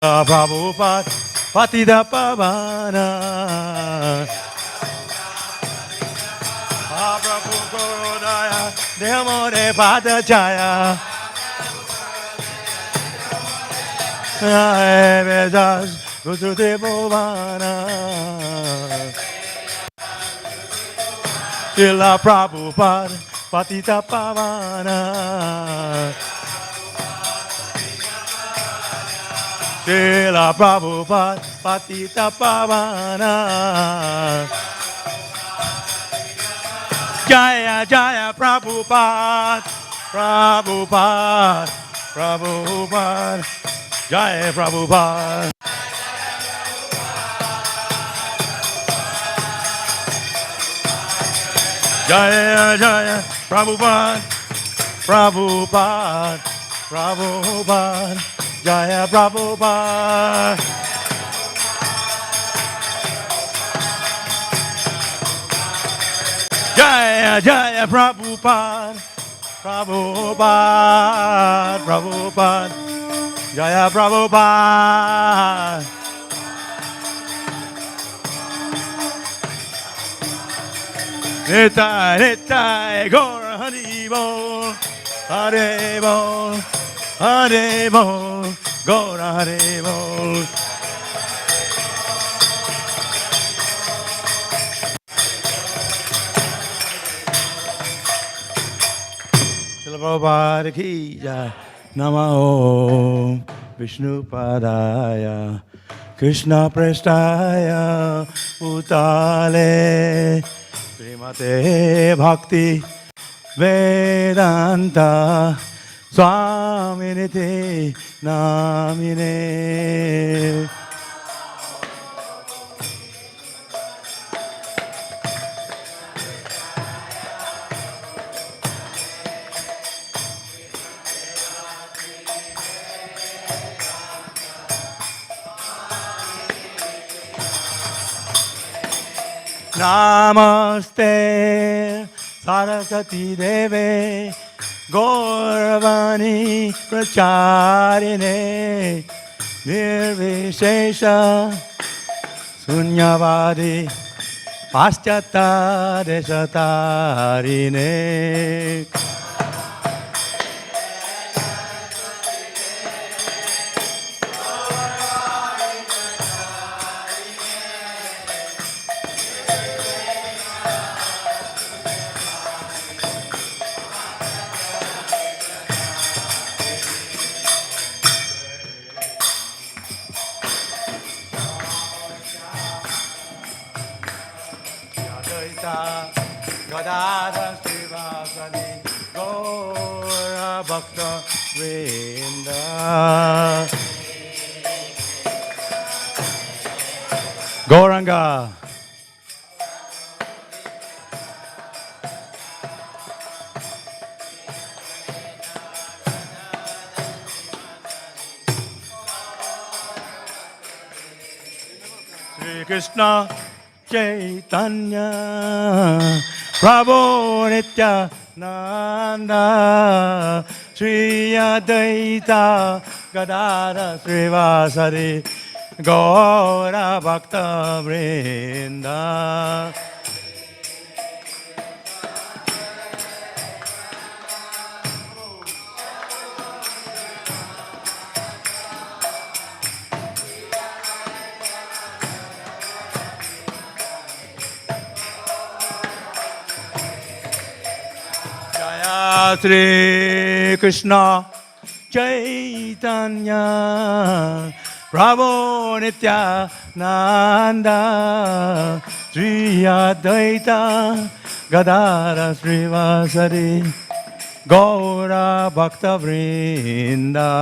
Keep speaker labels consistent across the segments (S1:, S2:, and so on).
S1: Prabhupada Patida Pavana Prabhu Gorodaya Demore Pada Jaya Vedas Guru Devovana Srila Prabhupada Patita Pavana Srila Prabhupada Patita Pavana Jaya Jaya Prabhupada Prabhupada Prabhupada Jaya Prabhupada Jaya Jaya Prabhupada Prabhupada Prabhupada Jaya Prabhupada Jaya Jaya Prabhupada Prabhupada Prabhupada Jaya Prabhupada Nitai Nitai Gaur Hari Bol Hare Bol Hare Bol Gaur Hare Bol Srila Prabhupada Ki Jai Namo Vishnu Padaya Krishna Prestaya Utale Srimate Bhakti Vedanta Swami Niti Namine Namaste Sarasvati Deve Gauravani Pracharine Nirvishesha Sunyavadi Paschata Deshatarine Gadada Srivasadi Gaura Bhakta Vrinda Gauranga Sri Krishna Chaitanya Prabhu Nityananda Sri Advaita Gadada Srivasadi Gaura Bhakta Vrinda Sri Krishna Chaitanya Prabhu Nityananda Sri Advaita Gadara Srivasadi Gaura Bhakta Vrinda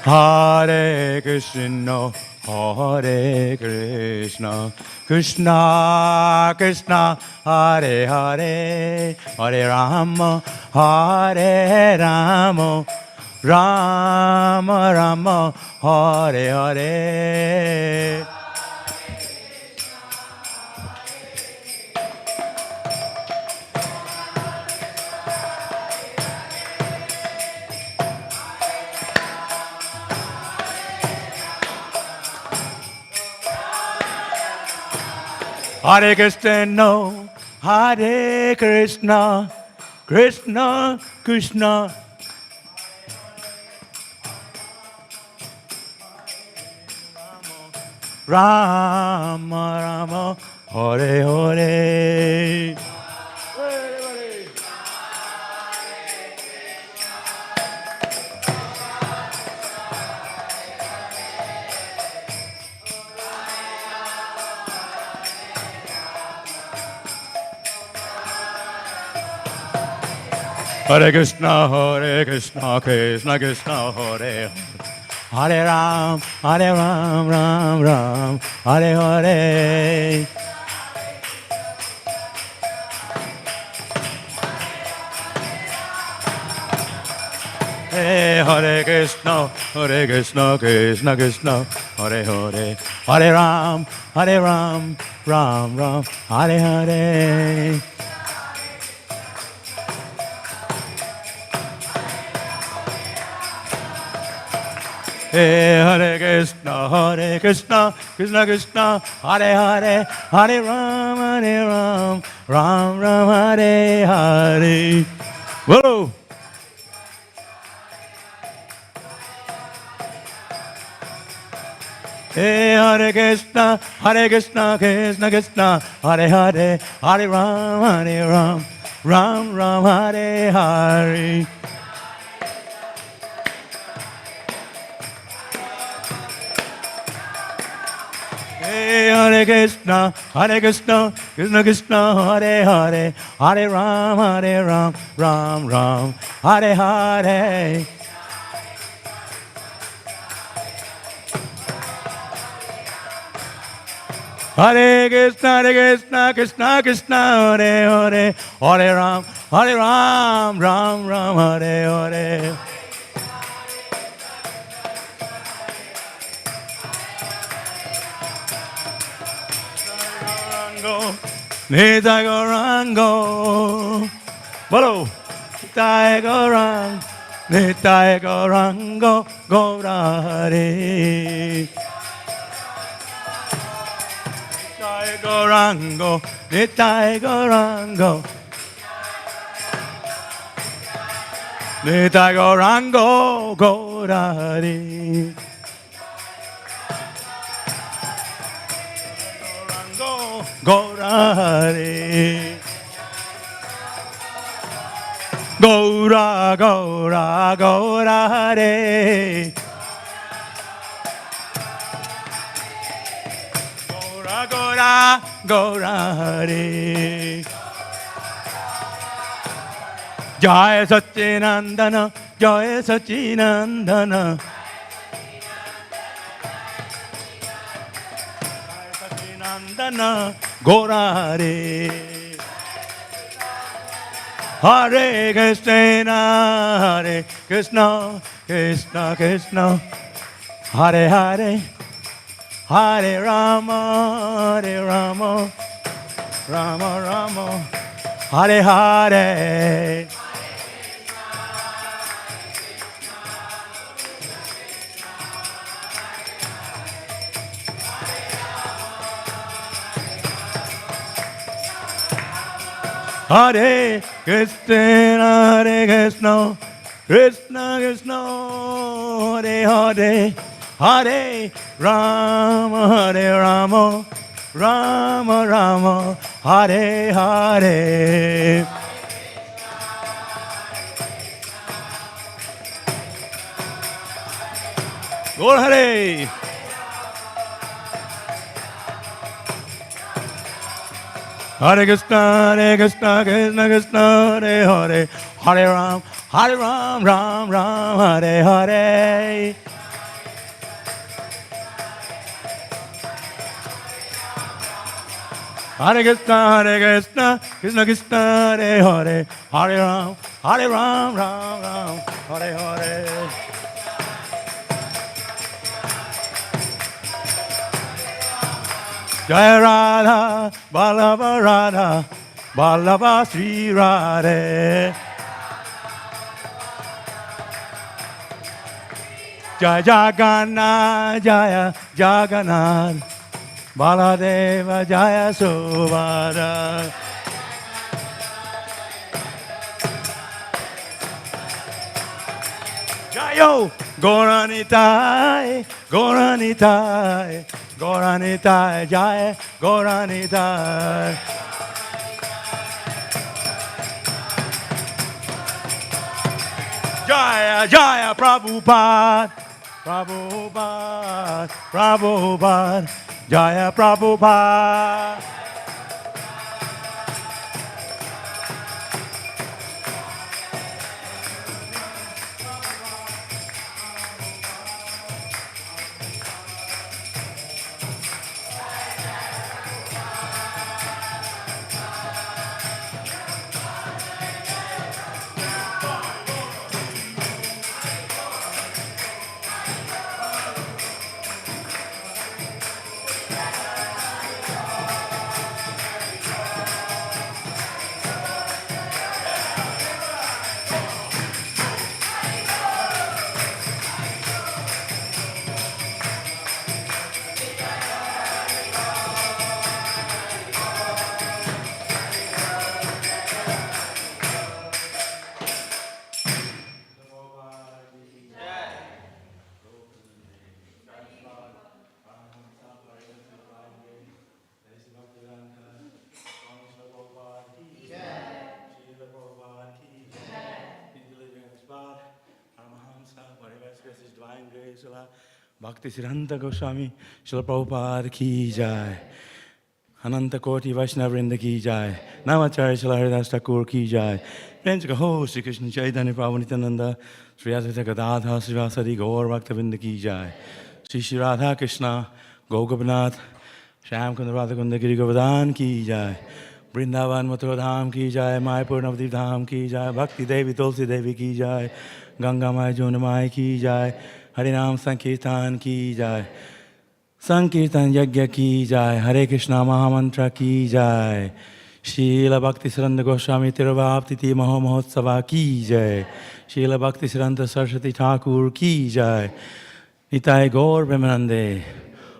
S1: Hare Krishna, Hare Krishna, Krishna Krishna, Hare Hare, Hare Rama, Hare Rama, Rama Rama, Hare Hare. Hare Krishna, Hare Krishna, Krishna Krishna, Rama Rama, Hare Hare. Hare Krishna, Krishna Krishna, Hare Hare. Hare Ram, Ram Ram, Hare Hare. Hey, Hare Krishna, Krishna Krishna, Hare Hare. Hare Ram, Ram Ram, Hare Hare. Hey, Hare Krishna, Krishna Krishna, Hare Hare, Hare Ram, Ram Ram, Hare Hare. Whoa! Hey, Hare Krishna, Krishna Krishna, Hare Hare, Hare Ram, Ram Ram, Hare Hare. Hare Krishna, Krishna Krishna, Hare Hare, Hare Ram, Ram Ram, Hare Hare. Hare Krishna, Krishna Krishna, Hare Hare, Hare Ram, Ram Ram, Hare Hare. Nitai Gaurango, Bolo, Nitai Gaurango, Gaurari. Nitai Gaurango, Nitai Gaurango, Nitai Gaurango, Gaurari. Gaurari, Gaura, Gaura, Gaurari, Gaura, Gaura, Gaurari. Jai Satchinandana, Jai Satchinandana. Satchinandana, Gaurari. Hare Krishna, Krishna Krishna, Hare Hare, Hare Rama, Rama Rama, Hare Hare. Hare Krishna, Krishna Krishna, Hare Hare, Hare Rama, Rama Rama, Hare Hare. Gaur Hare. Hare Krishna, Krishna Krishna, Hare Hare, Hare Ram, Ram Ram, Hare Hare. Hare Krishna, Krishna Krishna, Hare Hare, Hare Ram, Ram Ram, Hare Hare. Jaya Radha, Vallabha Radha, Vallabha Sri Radhe. Jaya Jagannath, Jaya Jagannath, Baladeva Jaya Subhadra. Jayo Gauranitai, Gauranitai, Gauranitai, Jaya Gauranitai. Jaya Jaya Prabhupada, Prabhupada, Prabhupada, Jaya Prabhupada. Bhakti Sarasvati Swami, Śrīla Prabhupada ki jai. Ananta Koti Vaishnavrinda ki jai. Namacharya Śrīla Haridas Thakur ki jai. Friends, ho, Sri Krishna Chaitanya Prabhu Nityananda, Sri Advaita Gadadhara Srivasadi Gaur Bhaktivedanta ki jai. Sri Sri Radha Krishna, Gokapanath, Shyam Kunda Radha Kunda Giri Govardhan ki jai. Vrindavan Mathura Dham ki jai. Mayapur Navadvip Dham ki jai. Bhakti Devi Tulsi Devi ki jai. Ganga Mai Juna Mai ki jai. Harinam Sankirtan ki jai. Sankirtan Yagya ki jai. Hare Krishna Mahamantra ki jai. Srila Bhakti Sarasvati Goswami Tiruvaptiti Mahomohotsava ki jai. Srila Bhakti Sarasvati Saraswati Thakur ki jai. Nitai Gaur Premanande.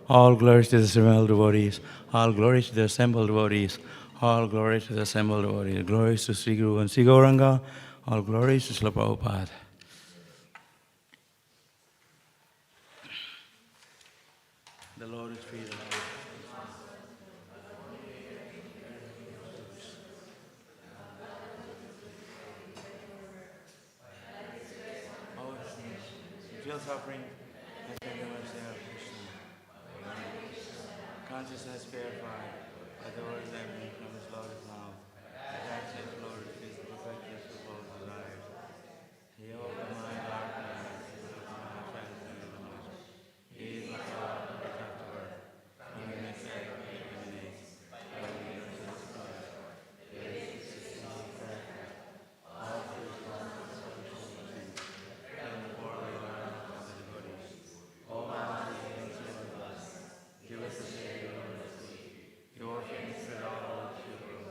S1: All glories to the assembled devotees. All glories to the assembled devotees. All glories to the assembled devotees. Glories to Sri Guru and Sri Gauranga. All glories to Srila Prabhupada. The Lord is free. Feel suffering. Consciousness purified by the words emanating from His lotus mouth. His actions Lord is the perfectness of all desires. He opened my darkness. He is my God, the protector. He makes everything eliminate. All things and the poor way around of the devotees. O Almighty Angel of us, give us a Savior mercy. The orphans and all the children.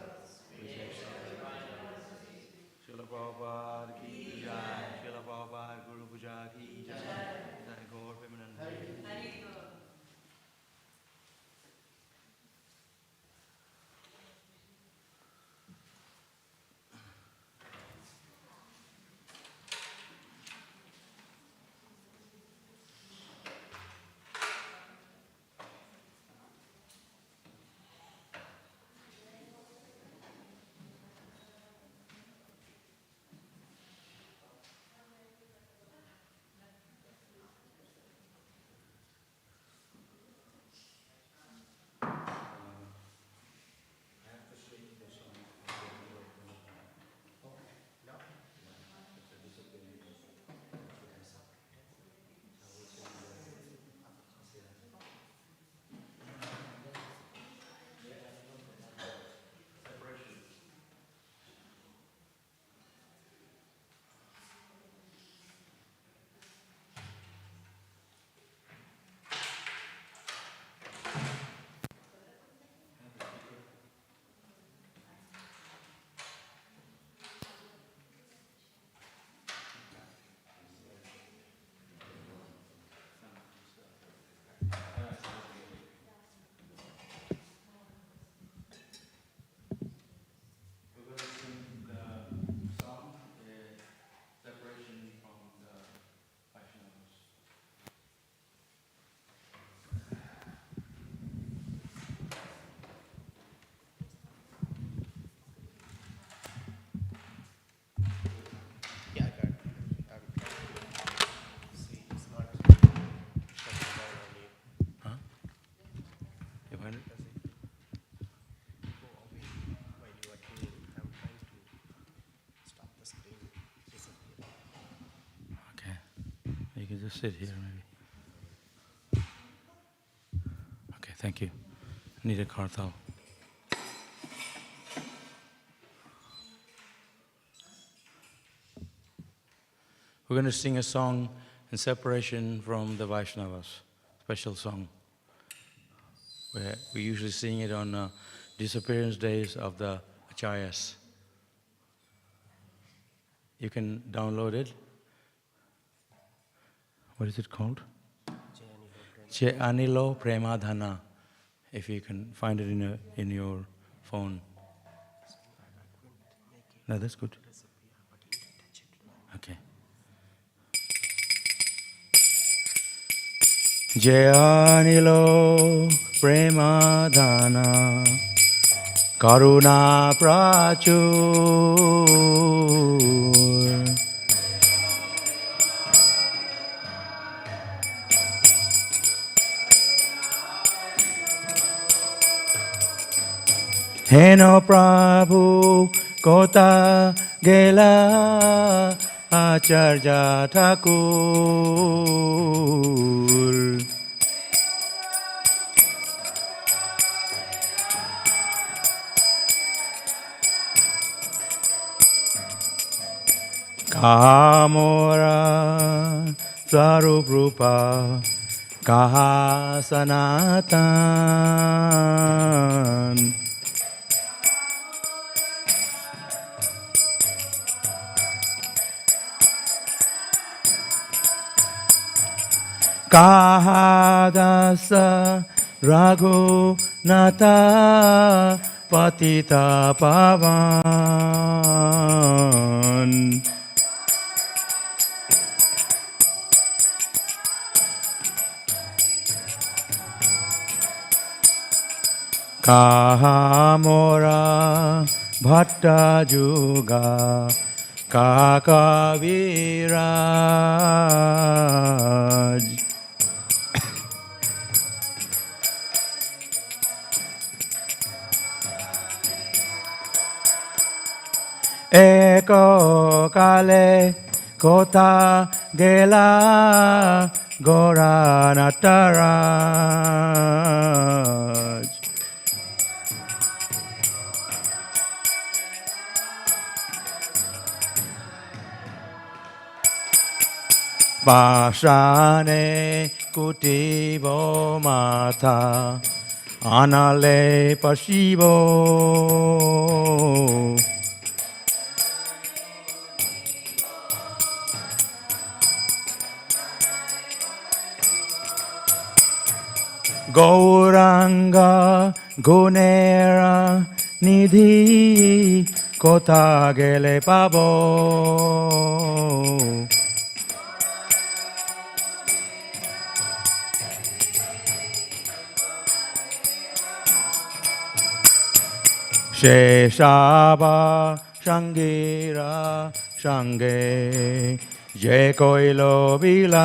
S1: just sit here maybe. Okay, thank you. I need a kartal. We're going to sing a song in separation from the Vaishnavas, special song. We usually sing it on disappearance days of the Acharyas. You can download it. What is it called? Che Anilo Premadhana. If you can find it in your phone. No, that's good. Okay. Jayanilo Premadhana Karuna Prachur Heno Prabhu Kota Gela Acharya Thakur Kahamora Swarup Rupa Kaha Sanatan Kahadasa Raghunatha Patita Pavan Kahamora Bhatta Juga Kakaviraj Eko Kale Kota Gela Gora Nataraj Pashane Kutivo Mata Anale Pashivo Gauranga Gunera Nidhi Kota Gele Pabo Sheshaba Shangira Shange Je Koilo Vilas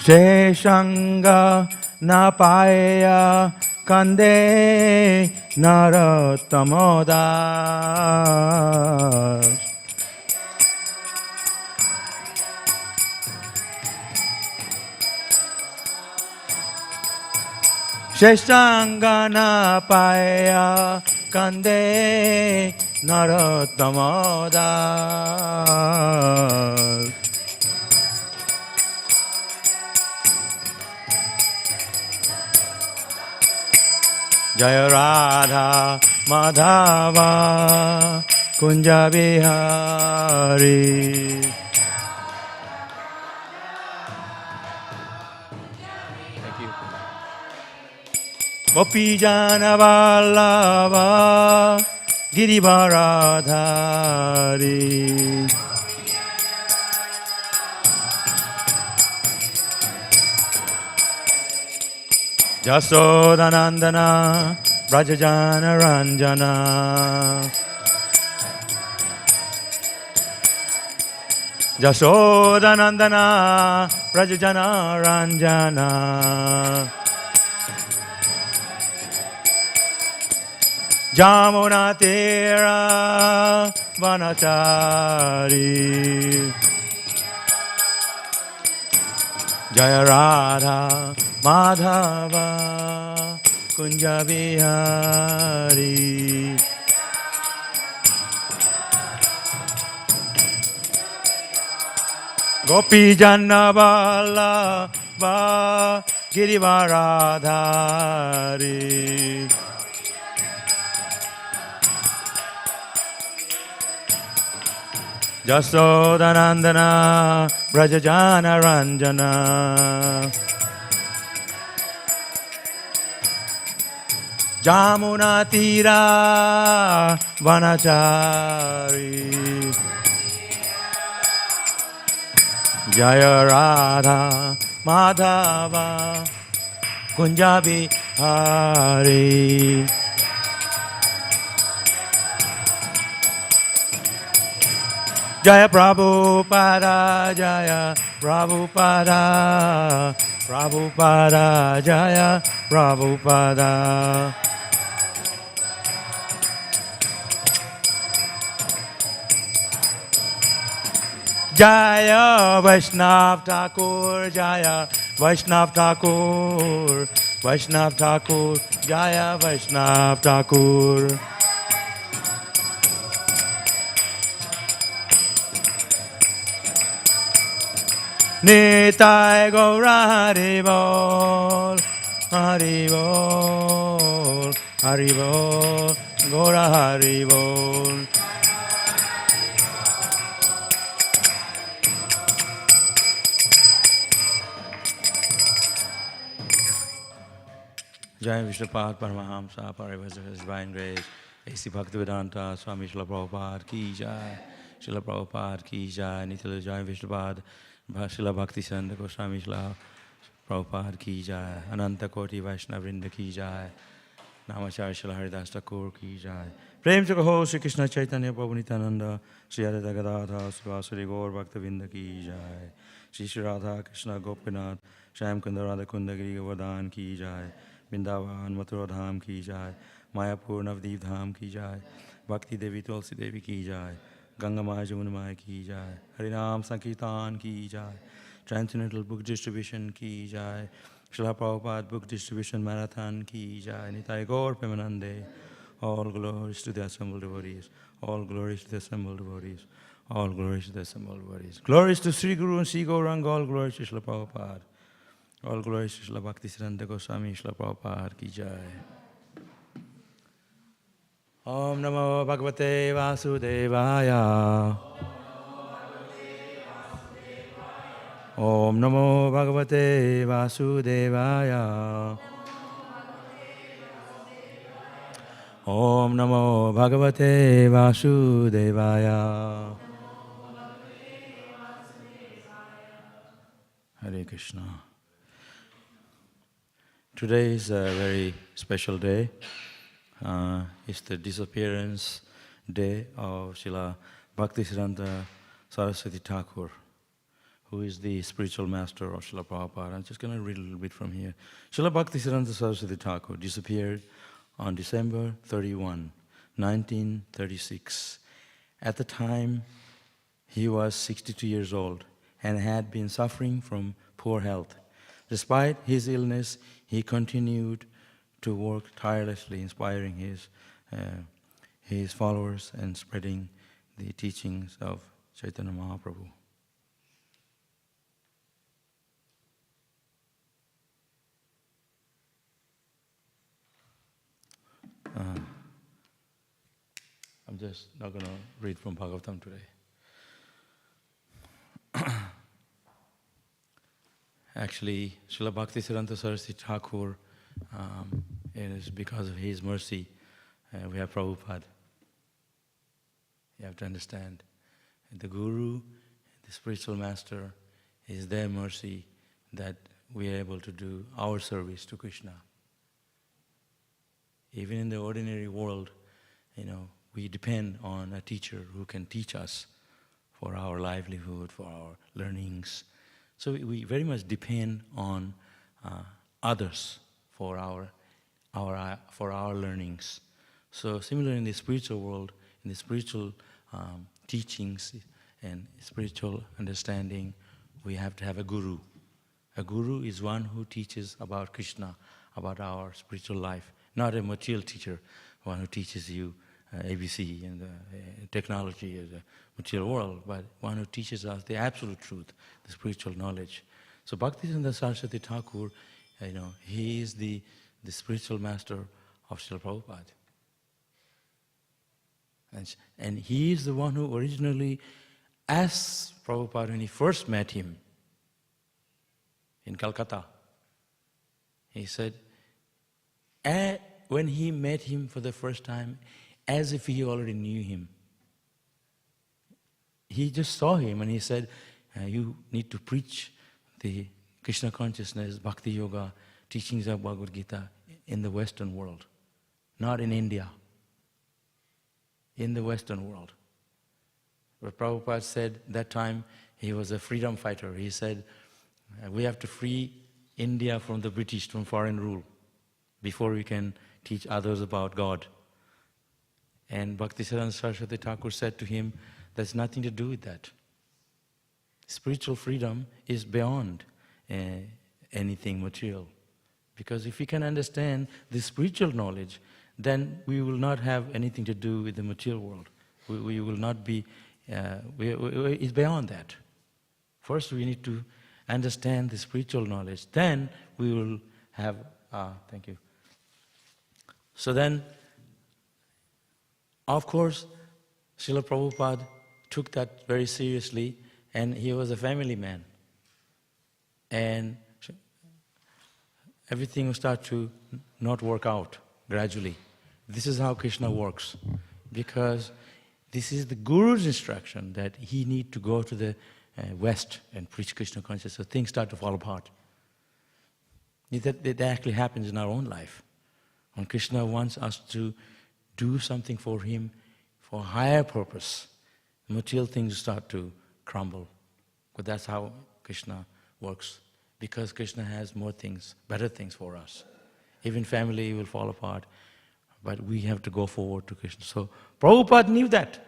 S1: Sheshanga Napaya Kande Narottamodas Sheshanga Napaya Kande Narottamodas Jaya Radha Madhava Kunja Bihari Thank you. Gopi Jana Vallabha Girivaradhari Jasodanandana Brajajana Ranjana Jasodanandana Brajajana Ranjana Jamuna Tira Vanachari Jaya Radha Madhava Kunja Bihari Gopi Jannavala Va Girivaradhari Jasodanandana Brajajana Ranjana Jamuna Tira Vanachari Jaya Radha Madhava Kunjabi Hari Jaya Prabhupada Jaya Prabhupada Prabhupada Jaya Prabhupada Jaya Vaishnav Thakur Jaya Vaishnav Thakur Vaishnav Thakur Jaya Vaishnav Thakur Nitai Gaura Haribol Haribol Haribol Gaura Haribol Jai Vishnupad Paramahamsa Parivasa His Divine Grace A.C. Bhaktivedanta Swami Śrīla Prabhupada Ki Jai Śrīla Prabhupada Ki Jai Nitya Jai Vishnupad Śrīla Bhakti Sarasvati Swami Śrīla Prabhupada Ki Jai Ananta Koti Vaishnava Vrinda Ki Jai Namacharya Śrīla Haridas Thakur Ki Jai Prem Chakaho Sri Krishna Chaitanya Prabhu Nityananda Sri Advaita Gadadhara Srivasari Gaur Bhaktivedanta Ki Jai Sri Sri Radha Krishna Gopinath Shyam Kunda Radha Kunda Giri Govardhan Ki Jai Vrindavan Mathura Dham Ki Jai Mayapur Navdeep Dham Ki Jai Bhakti Devi Tulsi Devi Ki Jai Ganga Maya Jamuna Maya Ki Jai Harinam Sankirtan Ki Jai Transcendental Book Distribution Ki Jai Srila Prabhupada Book Distribution Marathon Ki Jai Nitai Gaur Pemanande All glories to the assembled devotees All glories to the assembled devotees All glories to the assembled devotees Glories to Sri Guru and Sri Gauranga All glories to Srila Prabhupada All glories to Srila Bhakti Sarasvati Goswami Srila Prabhupada Ki Jai Om Namo Bhagavate Vasudevaya Om Namo Bhagavate Vasudevaya Om Namo Bhagavate Vasudevaya Hare Krishna. Today is a very special day. It's the disappearance day of Srila Bhakti Sarasvati Thakur, who is the spiritual master of Srila Prabhupada. I'm just going to read a little bit from here. Srila Bhakti Sarasvati Thakur disappeared on December 31, 1936. At the time, he was 62 years old and had been suffering from poor health. Despite his illness, he continued to work tirelessly, inspiring his followers and spreading the teachings of Chaitanya Mahaprabhu. I'm just not going to read from Bhagavatam today. Actually, Srila Bhakti Sarasvati Thakur, it is because of his mercy we have Prabhupada. You have to understand, the Guru, the spiritual master, is their mercy that we are able to do our service to Krishna. Even in the ordinary world, we depend on a teacher who can teach us for our livelihood, for our learnings. So we very much depend on others for our learnings. So similarly in the spiritual world, in the spiritual teachings and spiritual understanding, we have to have a guru. A guru is one who teaches about Krishna, about our spiritual life, not a material teacher, one who teaches you ABC and technology of the material world, but one who teaches us the absolute truth, the spiritual knowledge. So Bhakti Sarasvati Thakur, he is the spiritual master of Srila Prabhupada. And he is the one who originally asked Prabhupada when he first met him in Calcutta. He said, when he met him for the first time, as if he already knew him. He just saw him and he said, you need to preach the Krishna consciousness, Bhakti Yoga, teachings of Bhagavad Gita in the Western world, not in India, in the Western world. But Prabhupada said that time he was a freedom fighter. He said, we have to free India from the British, from foreign rule, before we can teach others about God. And Bhakti Sarasvati Thakur said to him, there's nothing to do with that. Spiritual freedom is beyond anything material. Because if we can understand the spiritual knowledge, then we will not have anything to do with the material world. We will not be, it's beyond that. First we need to understand the spiritual knowledge, then we will have, thank you. So then, of course, Srila Prabhupada took that very seriously, and he was a family man. And everything will start to not work out gradually. This is how Krishna works, because this is the Guru's instruction that he need to go to the West and preach Krishna consciousness, so things start to fall apart. That actually happens in our own life. When Krishna wants us to do something for him for a higher purpose, material things start to crumble. But that's how Krishna works, because Krishna has more things, better things for us. Even family will fall apart, but we have to go forward to Krishna. So Prabhupada knew that.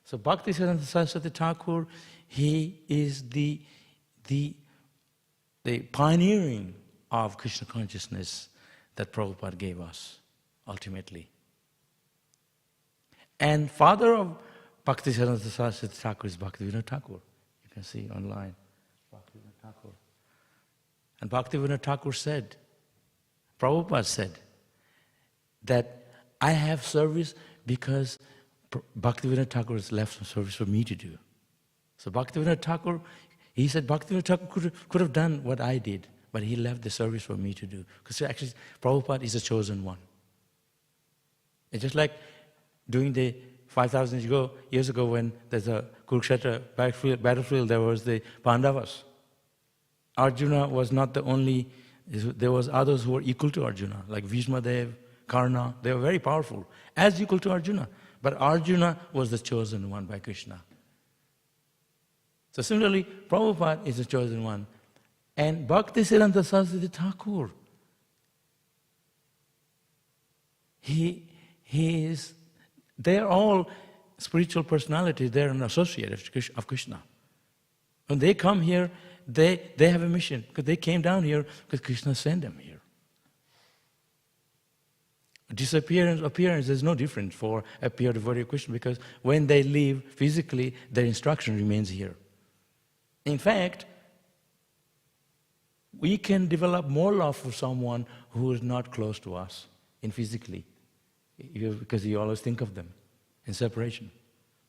S1: So Bhakti Sarasvati Thakur, he is the pioneering of Krishna consciousness that Prabhupada gave us, ultimately. And father of Bhakti Sarasvati Thakur is Bhaktivedanta Thakur. You can see online, Bhaktivedanta Thakur. And Bhaktivedanta Thakur said, Prabhupada said, that I have service because Bhaktivedanta Thakur has left some service for me to do. So Bhaktivedanta Thakur, he said Bhaktivedanta Thakur could have done what I did, but he left the service for me to do. Because actually Prabhupada is a chosen one. It's just like during the 5,000 years ago when there's a Kurukshetra battlefield, there was the Pandavas. Arjuna was not the only, there was others who were equal to Arjuna, like Bhishmadev, Karna. They were very powerful, as equal to Arjuna. But Arjuna was the chosen one by Krishna. So similarly, Prabhupada is the chosen one. And Bhakti Sarasvati Thakur, he is, they're all spiritual personalities, they're an associate of Krishna. When they come here, they have a mission, because they came down here because Krishna sent them here. Disappearance, appearance, there's no difference for a pure devotee of Krishna, because when they leave physically, their instruction remains here. In fact, we can develop more love for someone who is not close to us in physically, because you always think of them in separation.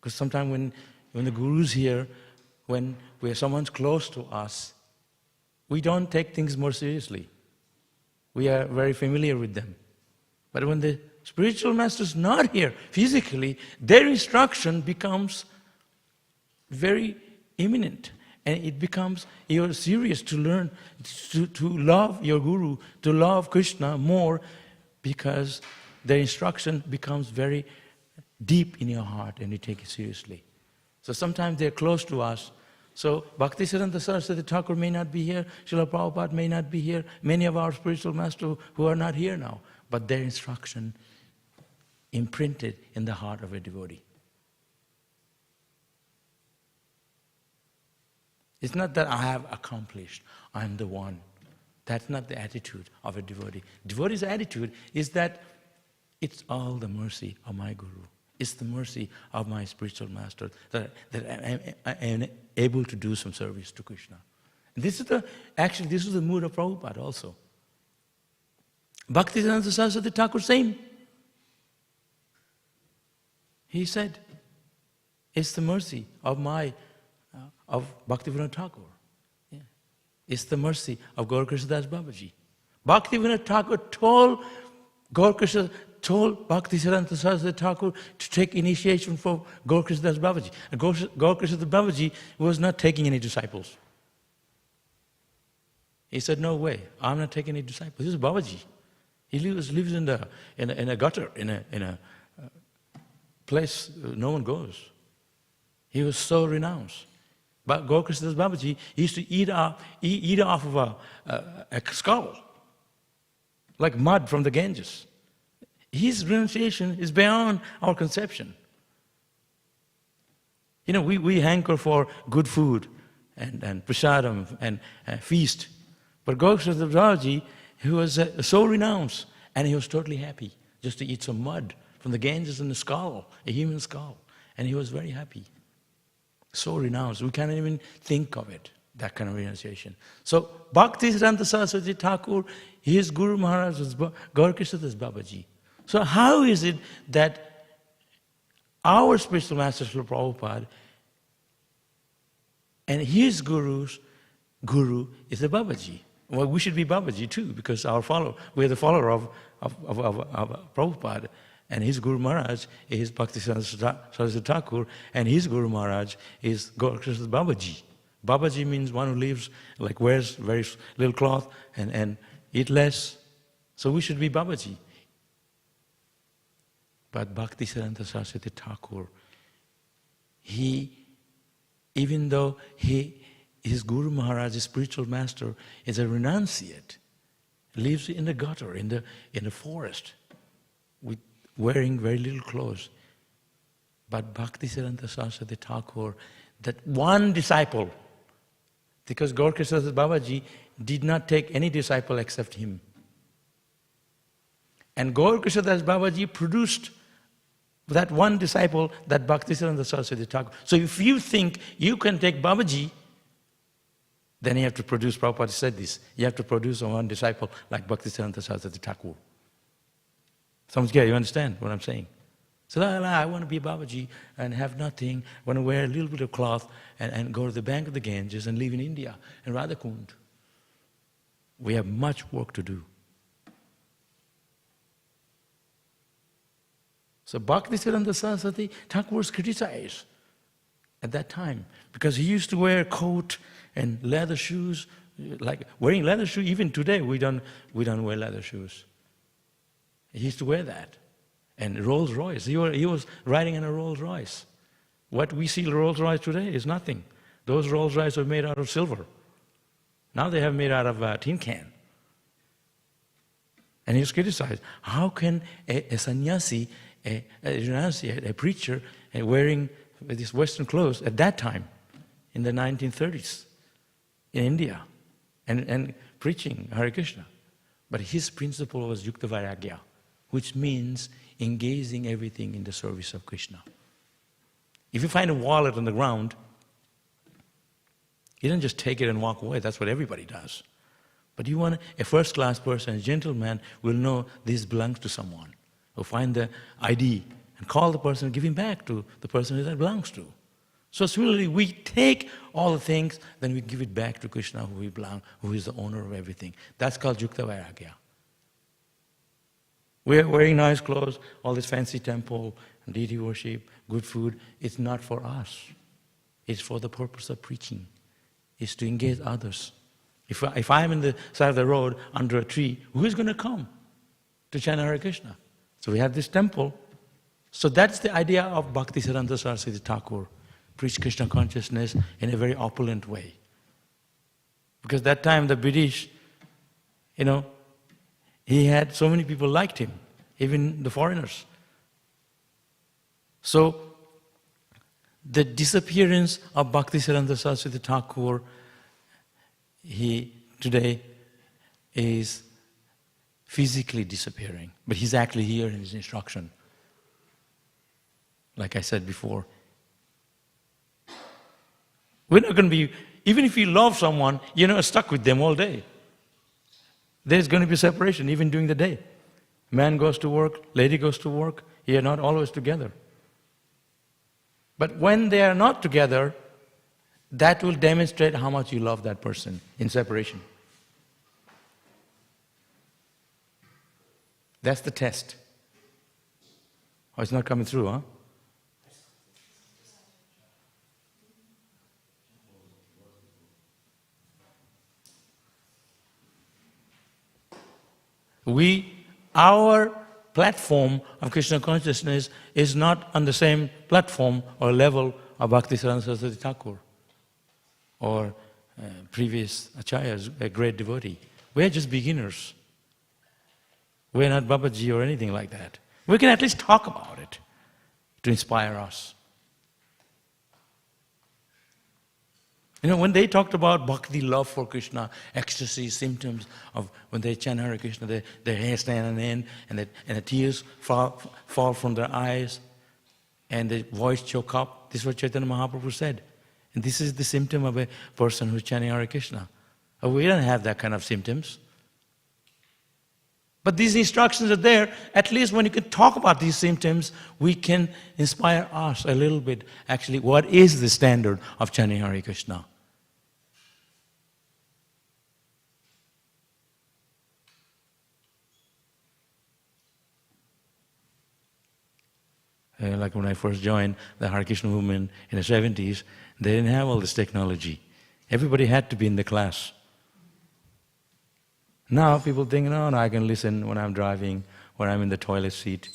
S1: Because sometimes when the Guru's here, when someone's close to us, we don't take things more seriously. We are very familiar with them. But when the spiritual master's not here physically, their instruction becomes very imminent. And it becomes, you're serious to learn, to love your Guru, to love Krishna more, because their instruction becomes very deep in your heart and you take it seriously. So sometimes they're close to us. So Bhakti Sarasvati Thakur may not be here, Srila Prabhupada may not be here, many of our spiritual masters who are not here now, but their instruction imprinted in the heart of a devotee. It's not that I have accomplished, I'm the one. That's not the attitude of a devotee. Devotee's attitude is that it's all the mercy of my Guru. It's the mercy of my spiritual master that I am able to do some service to Krishna. This is the mood of Prabhupada also. Bhaktivedanta Saraswati Thakur same. He said, it's the mercy of Bhaktivedanta Thakur. Yeah. It's the mercy of Gaur Krishna Das Babaji. Bhaktivedanta Thakur told Bhaktivedanta Saraswati Thakur to take initiation from Gaur Krishna Das Babaji. And Gaur Krishna Das Babaji was not taking any disciples. He said, no way, I'm not taking any disciples. This is Babaji. He lives in a gutter, in a place no one goes. He was so renounced. But Gaur Krishna Das Babaji used to eat off of a skull, like mud from the Ganges. His renunciation is beyond our conception. You know, we hanker for good food and prasadam and feast. But Gaur Krishna Das Babaji, he was so renounced, and he was totally happy just to eat some mud from the Ganges and the skull, a human skull. And he was very happy. So renounced, we can't even think of it, that kind of renunciation. So Bhaktivedanta Saraswati Thakur, his Guru Maharaj was Gaur Krishna Das Babaji. So how is it that our spiritual master Srila Prabhupada and his guru is the Babaji? Well, we should be Babaji too, because we're the follower of Prabhupada. And his Guru Maharaj is Bhaktivedanta Saraswati Thakur, and his Guru Maharaj is Gaur Krishna Babaji. Babaji means one who lives, like wears very little cloth and eat less. So we should be Babaji. But Bhaktivedanta Saraswati Thakur, even though his Guru Maharaj, his spiritual master, is a renunciate, lives in the gutter, in the forest, with wearing very little clothes. But Bhaktivedanta Saraswati Thakur, that one disciple, because Gaur Krishna Das Babaji did not take any disciple except him. And Gaur Krishna Das Babaji produced that one disciple, that Bhaktivedanta Saraswati Thakur. So if you think you can take Babaji, then you have to produce, Prabhupada said this, you have to produce one disciple like Bhaktivedanta Saraswati Thakur. Sounds good, you understand what I'm saying? So I want to be Babaji and have nothing, want to wear a little bit of cloth and go to the bank of the Ganges and live in India, in Radhakund. We have much work to do. So Bhaktivedanta Saraswati Thakur was criticized at that time because he used to wear a coat and leather shoes, like wearing leather shoes. Even today we don't wear leather shoes. He used to wear that. And Rolls Royce, he was riding in a Rolls Royce. What we see Rolls Royce today is nothing. Those Rolls Royce were made out of silver. Now they have made out of tin can. And he was criticized. How can a sannyasi, a renunciate, a preacher, wearing these Western clothes at that time, in the 1930s, in India, and preaching Hare Krishna? But his principle was Yukta Vairagya, which means engaging everything in the service of Krishna. If you find a wallet on the ground, you don't just take it and walk away. That's what everybody does. But you want a first-class person, a gentleman, will know this belongs to someone. Will find the ID and call the person and give him back to the person that belongs to. So similarly, we take all the things, then we give it back to Krishna, who we belong, who is the owner of everything. That's called Yukta Vairagya. We're wearing nice clothes, all this fancy temple, deity worship, good food. It's not for us. It's for the purpose of preaching. It's to engage others. If I'm in the side of the road under a tree, who's going to come to chant Hare Krishna? So we have this temple. So that's the idea of Bhaktivedanta Saraswati Thakur. Preach Krishna consciousness in a very opulent way. Because that time the British, he had so many people liked him, even the foreigners. So, the disappearance of Bhakti Sarasvati Thakur, he today is physically disappearing, but he's actually here in his instruction. Like I said before, we're not going to be, even if you love someone, you're not stuck with them all day. There's going to be separation even during the day. Man goes to work, lady goes to work, you're not always together. But when they are not together, that will demonstrate how much you love that person in separation. That's the test. Oh, it's not coming through, huh? Our platform of Krishna consciousness is not on the same platform or level of Bhakti Sarasvati Thakur or previous acharyas, a great devotee. We're just beginners. We're not Babaji or anything like that. We can at least talk about it to inspire us. You know, when they talked about bhakti, love for Krishna, ecstasy, symptoms of when they chant Hare Krishna, their hair stand on end, and the tears fall from their eyes, and the voice choke up. This is what Chaitanya Mahaprabhu said. And this is the symptom of a person who's chanting Hare Krishna. We don't have that kind of symptoms. But these instructions are there. At least when you can talk about these symptoms, we can inspire us a little bit. Actually, what is the standard of chanting Hare Krishna? Like when I first joined the Hare Krishna movement in the 70s, they didn't have all this technology. Everybody had to be in the class. Now people think, no, I can listen when I'm driving, when I'm in the toilet seat.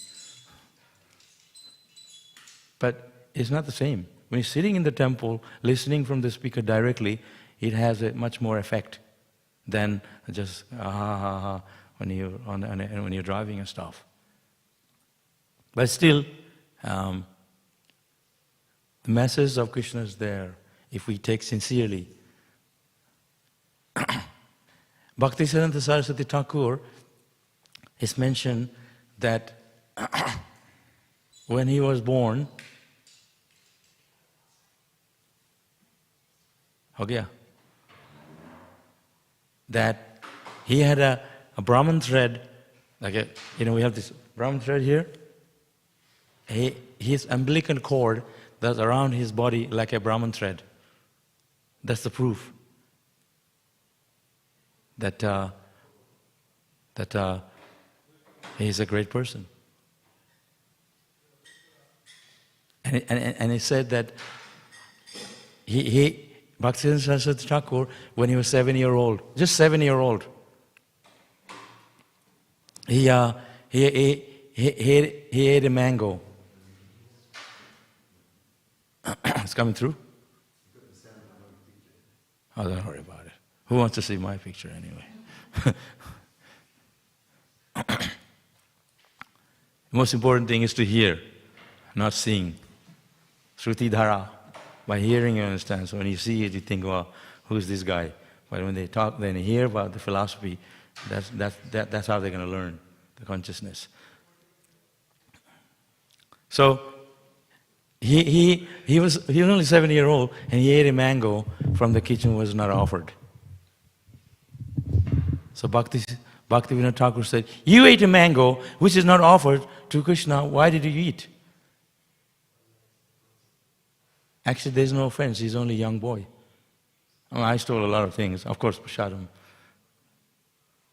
S1: But it's not the same. When you're sitting in the temple, listening from the speaker directly, it has a much more effect than just when you're driving and stuff. But still, the message of Krishna is there if we take sincerely. Bhakti Sarasvati Thakur is mentioned that when he was born, that he had a Brahman thread, like we have this Brahman thread here. His umbilical cord that's around his body like a Brahman thread. That's the proof that he is a great person. And he said that Bhakti Sarasvati Thakur, when he was 7 years old, just 7 years old, he ate a mango. It's coming through? Oh, don't worry about it. Who wants to see my picture anyway? The most important thing is to hear, not sing. Shruti dhara. By hearing you understand. So when you see it, you think, well, who's this guy? But when they talk, then you hear about the philosophy, that's how they're going to learn the consciousness. So he was only 7 years old, and he ate a mango from the kitchen was not offered. So Bhaktivedanta Thakur said, you ate a mango which is not offered to Krishna, why did you eat? Actually, there's no offense, he's only a young boy. I stole a lot of things, of course, prasadam.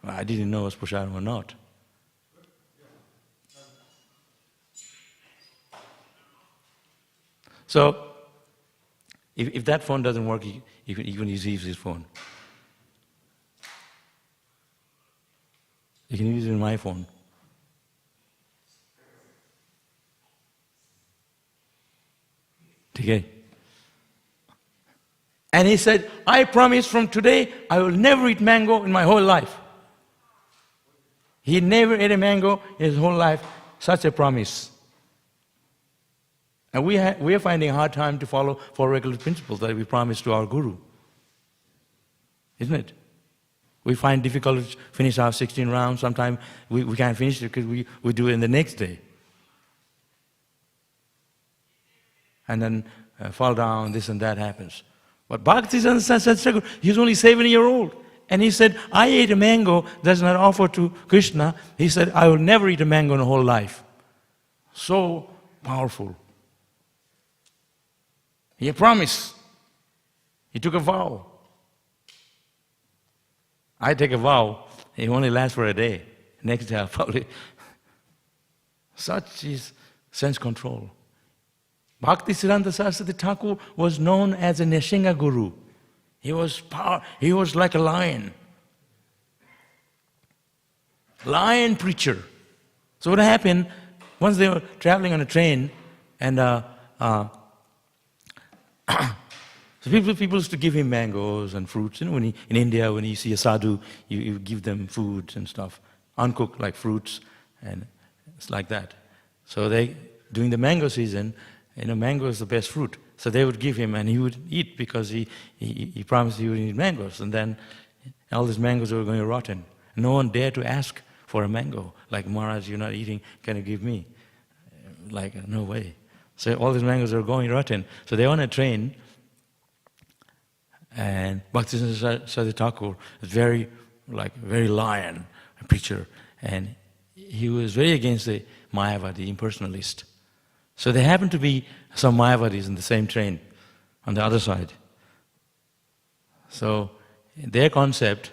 S1: I didn't know it was prasadam or not. So, if that phone doesn't work, you can use his phone. You can use it in my phone. Okay. And he said, I promise from today, I will never eat mango in my whole life. He never ate a mango in his whole life. Such a promise. And we are finding a hard time to follow 4 regular principles that we promised to our Guru. Isn't it? We find difficult to finish our 16 rounds. Sometimes we can't finish it because we do it in the next day. And then fall down, this and that happens. But Bhakti Sarasvati Thakur, he's only 7-year-old. And he said, I ate a mango that's not offered to Krishna. He said, I will never eat a mango in a whole life. So powerful. He promised. He took a vow. I take a vow, it only lasts for a day. Next day I'll probably... Such is sense control. Bhakti Sarasvati Thakur was known as a Nishinga Guru. He was like a lion. Lion preacher. So what happened, once they were traveling on a train, and so people used to give him mangoes and fruits. You know, in India, when you see a sadhu, you give them foods and stuff, uncooked like fruits, and it's like that. So during the mango season, mango is the best fruit. So they would give him, and he would eat because he promised he would eat mangoes. And then all these mangoes were going rotten. No one dared to ask for a mango. Like, Maharaj, you're not eating, can you give me? Like, no way. So all these mangoes are going rotten. So they're on a train, and Bhakti Sarasvati Thakur is very lion, a preacher, and he was very against the Mayavadi, impersonalist. So there happened to be some Mayavadis in the same train on the other side. So in their concept,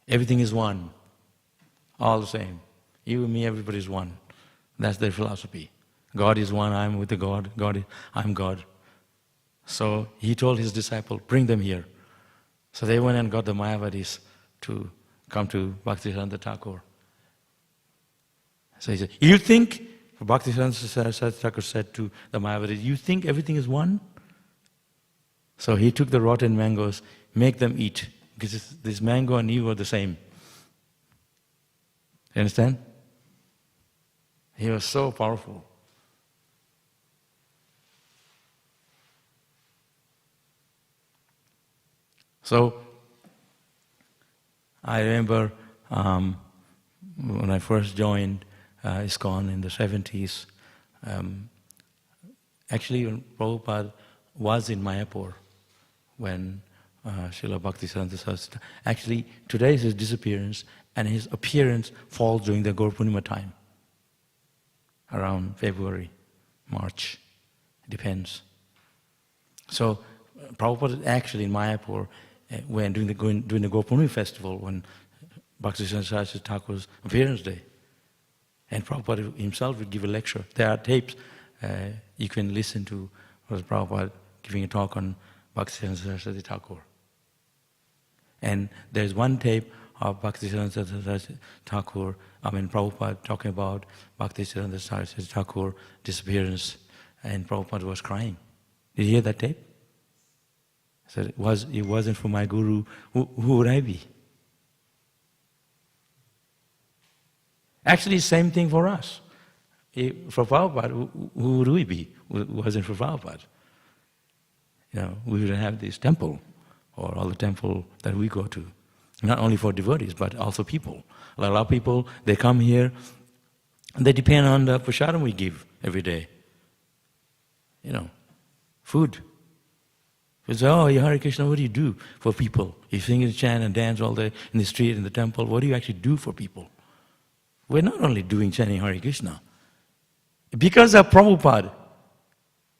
S1: everything is one, all the same. You and me, everybody is one. That's their philosophy. God is one, I'm with the God. I'm God. So he told his disciple, bring them here. So they went and got the Mayavadis to come to Bhakti Sarasvati Thakur. So he said, you think, Bhakti Sarasvati Thakur said to the Mayavadis, you think everything is one? So he took the rotten mangoes, make them eat, because this mango and you are the same. You understand? He was so powerful. So, I remember when I first joined ISKCON in the 70s, actually when Prabhupada was in Mayapur, when Srila Bhakti Sarasvati, actually today is his disappearance, and his appearance falls during the Gaur Purnima time, around February, March, it depends. So, Prabhupada is actually in Mayapur, when during the Gaur Purnima festival, when Bhakti Sarasvati Thakur's appearance day. And Prabhupada himself would give a lecture. There are tapes you can listen to Prabhupada giving a talk on Bhakti Sarasvati Thakur. And there's one tape of Bhakti Sarasvati Thakur, Prabhupada talking about Bhakti Sarasvati Thakur disappearance, and Prabhupada was crying. Did you hear that tape? He said, it wasn't for my Guru, who would I be? Actually, same thing for us. For Prabhupada, who would we be? It wasn't for Prabhupada. We wouldn't have this temple, or all the temple that we go to. Not only for devotees, but also people. A lot of people, they come here, and they depend on the prasadam we give every day. Food. You say, oh, Hare Krishna, what do you do for people? You sing and chant and dance all day in the street, in the temple. What do you actually do for people? We're not only doing chanting Hare Krishna. Because of Prabhupada,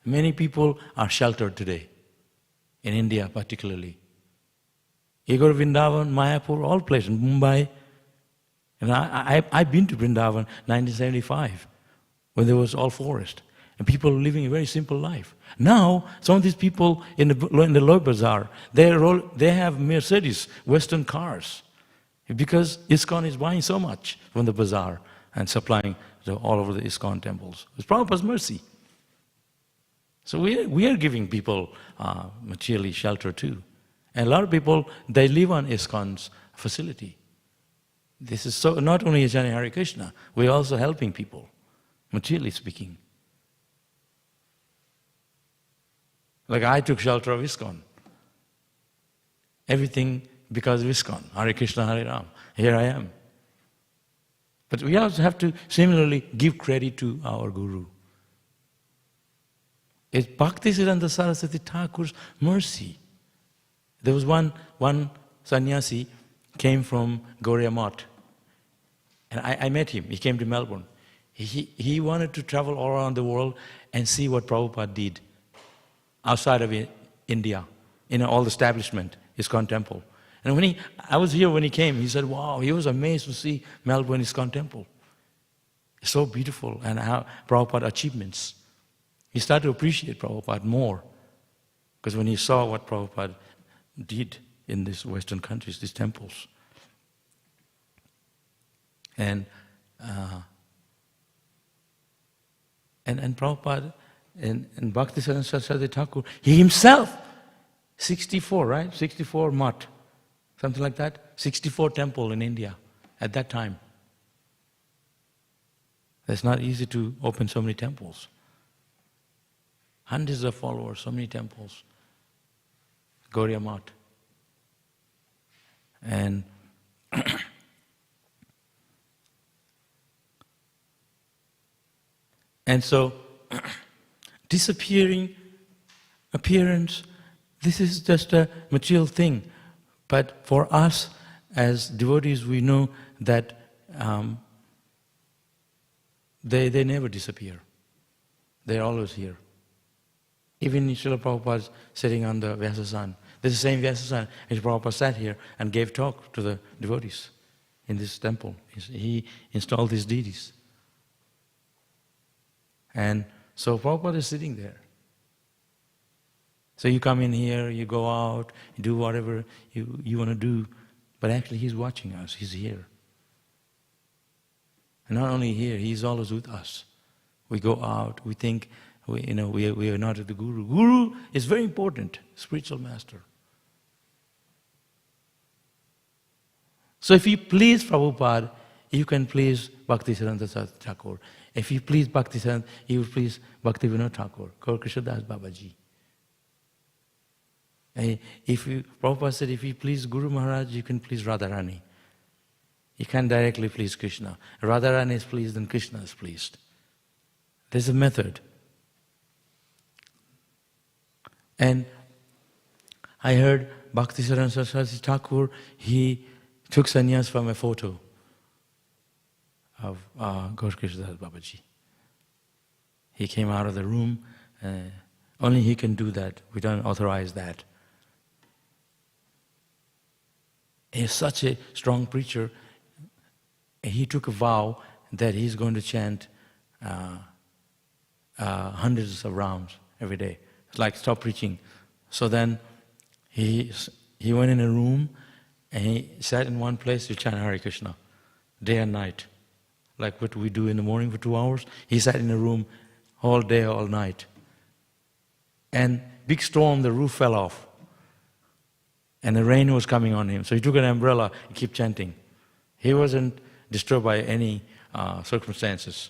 S1: many people are sheltered today, in India particularly. You go to Vrindavan, Mayapur, all places, Mumbai. And I've been to Vrindavan 1975, when there was all forest. And people were living a very simple life. Now, some of these people in the lower bazaar, they have Mercedes, Western cars. Because ISKCON is buying so much from the bazaar and supplying all over the ISKCON temples. It's Prabhupada's mercy. So we are giving people materially shelter too. And a lot of people, they live on ISKCON's facility. This is so, not only chanting Hare Krishna, we're also helping people, materially speaking. Like I took shelter of ISKCON. Everything because of ISKCON. Hare Krishna, Hare Ram. Here I am. But we also have to similarly give credit to our Guru. It's Bhakti Sarasvati Thakur's mercy. There was one sannyasi came from Gaudiya Math. And I met him. He came to Melbourne. He wanted to travel all around the world and see what Prabhupada did outside of India, in all the establishment, ISKCON temple. And I was here when he came, he said, wow, he was amazed to see Melbourne ISKCON temple. It's so beautiful, and how Prabhupada achievements. He started to appreciate Prabhupada more, because when he saw what Prabhupada did in these Western countries, these temples. And Prabhupada and Bhakti Sarasvati Thakur, he himself, 64, right? 64 math, something like that. 64 temple in India at that time. It's not easy to open so many temples. Hundreds of followers, so many temples. Gaudiya Math. And and so disappearing appearance, this is just a material thing. But for us as devotees, we know that they never disappear. They're always here. Even Srila Prabhupada sitting on the Vyasasan. This is the same Vyasasan as Prabhupada sat here and gave talk to the devotees in this temple. He installed these deities. And so Prabhupada is sitting there. So you come in here, you go out, you do whatever you want to do, but actually He's watching us, He's here. And not only here, He's always with us. We go out, we think, we are not with the Guru. Guru is very important, spiritual master. So if you please Prabhupada, you can please Bhakti Sarasvati Thakur. If you please Bhakti Sarasvati, you will please Bhaktivedanta Thakur, Gaur Krishna Das Babaji. Prabhupada said, if you please Guru Maharaj, you can please Radharani. You can't directly please Krishna. Radharani is pleased, then Krishna is pleased. There's a method. And I heard Bhakti Sarasvati Thakur, he took sannyas from a photo of Gaur Krishna Das Babaji. He came out of the room. Only he can do that. We don't authorize that. He's such a strong preacher. He took a vow that he's going to chant hundreds of rounds every day. It's like stop preaching. So then he went in a room and he sat in one place to chant Hare Krishna, day and night. Like what we do in the morning for 2 hours. He sat in a room all day, all night. And big storm, the roof fell off. And the rain was coming on him. So he took an umbrella and kept chanting. He wasn't disturbed by any circumstances.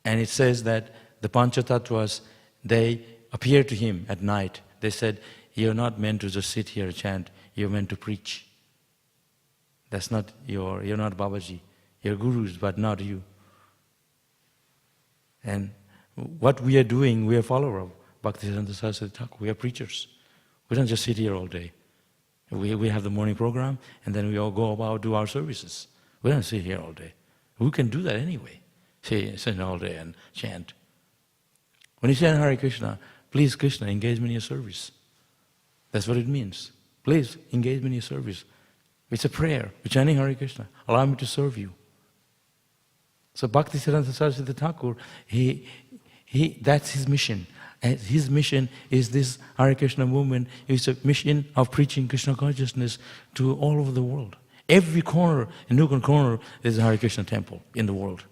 S1: And it says that the Panchatattvas, they appeared to him at night. They said, you're not meant to just sit here and chant, you're meant to preach. That's not you're not Babaji. You're gurus, but not you. And what we are doing, we are followers of Bhakti Sarasvati Thakur. We are preachers. We don't just sit here all day. We have the morning program, and then we all go about, do our services. We don't sit here all day. We can do that anyway. Sit all day and chant. When you chant Hare Krishna, please Krishna, engage me in your service. That's what it means. Please engage me in your service. It's a prayer. We're chanting Hare Krishna. Allow me to serve you. So Bhakti Sarasvati Thakur, that's his mission. And his mission is this Hare Krishna movement. It's a mission of preaching Krishna consciousness to all over the world. Every corner, in nook and corner, there's a Hare Krishna temple in the world.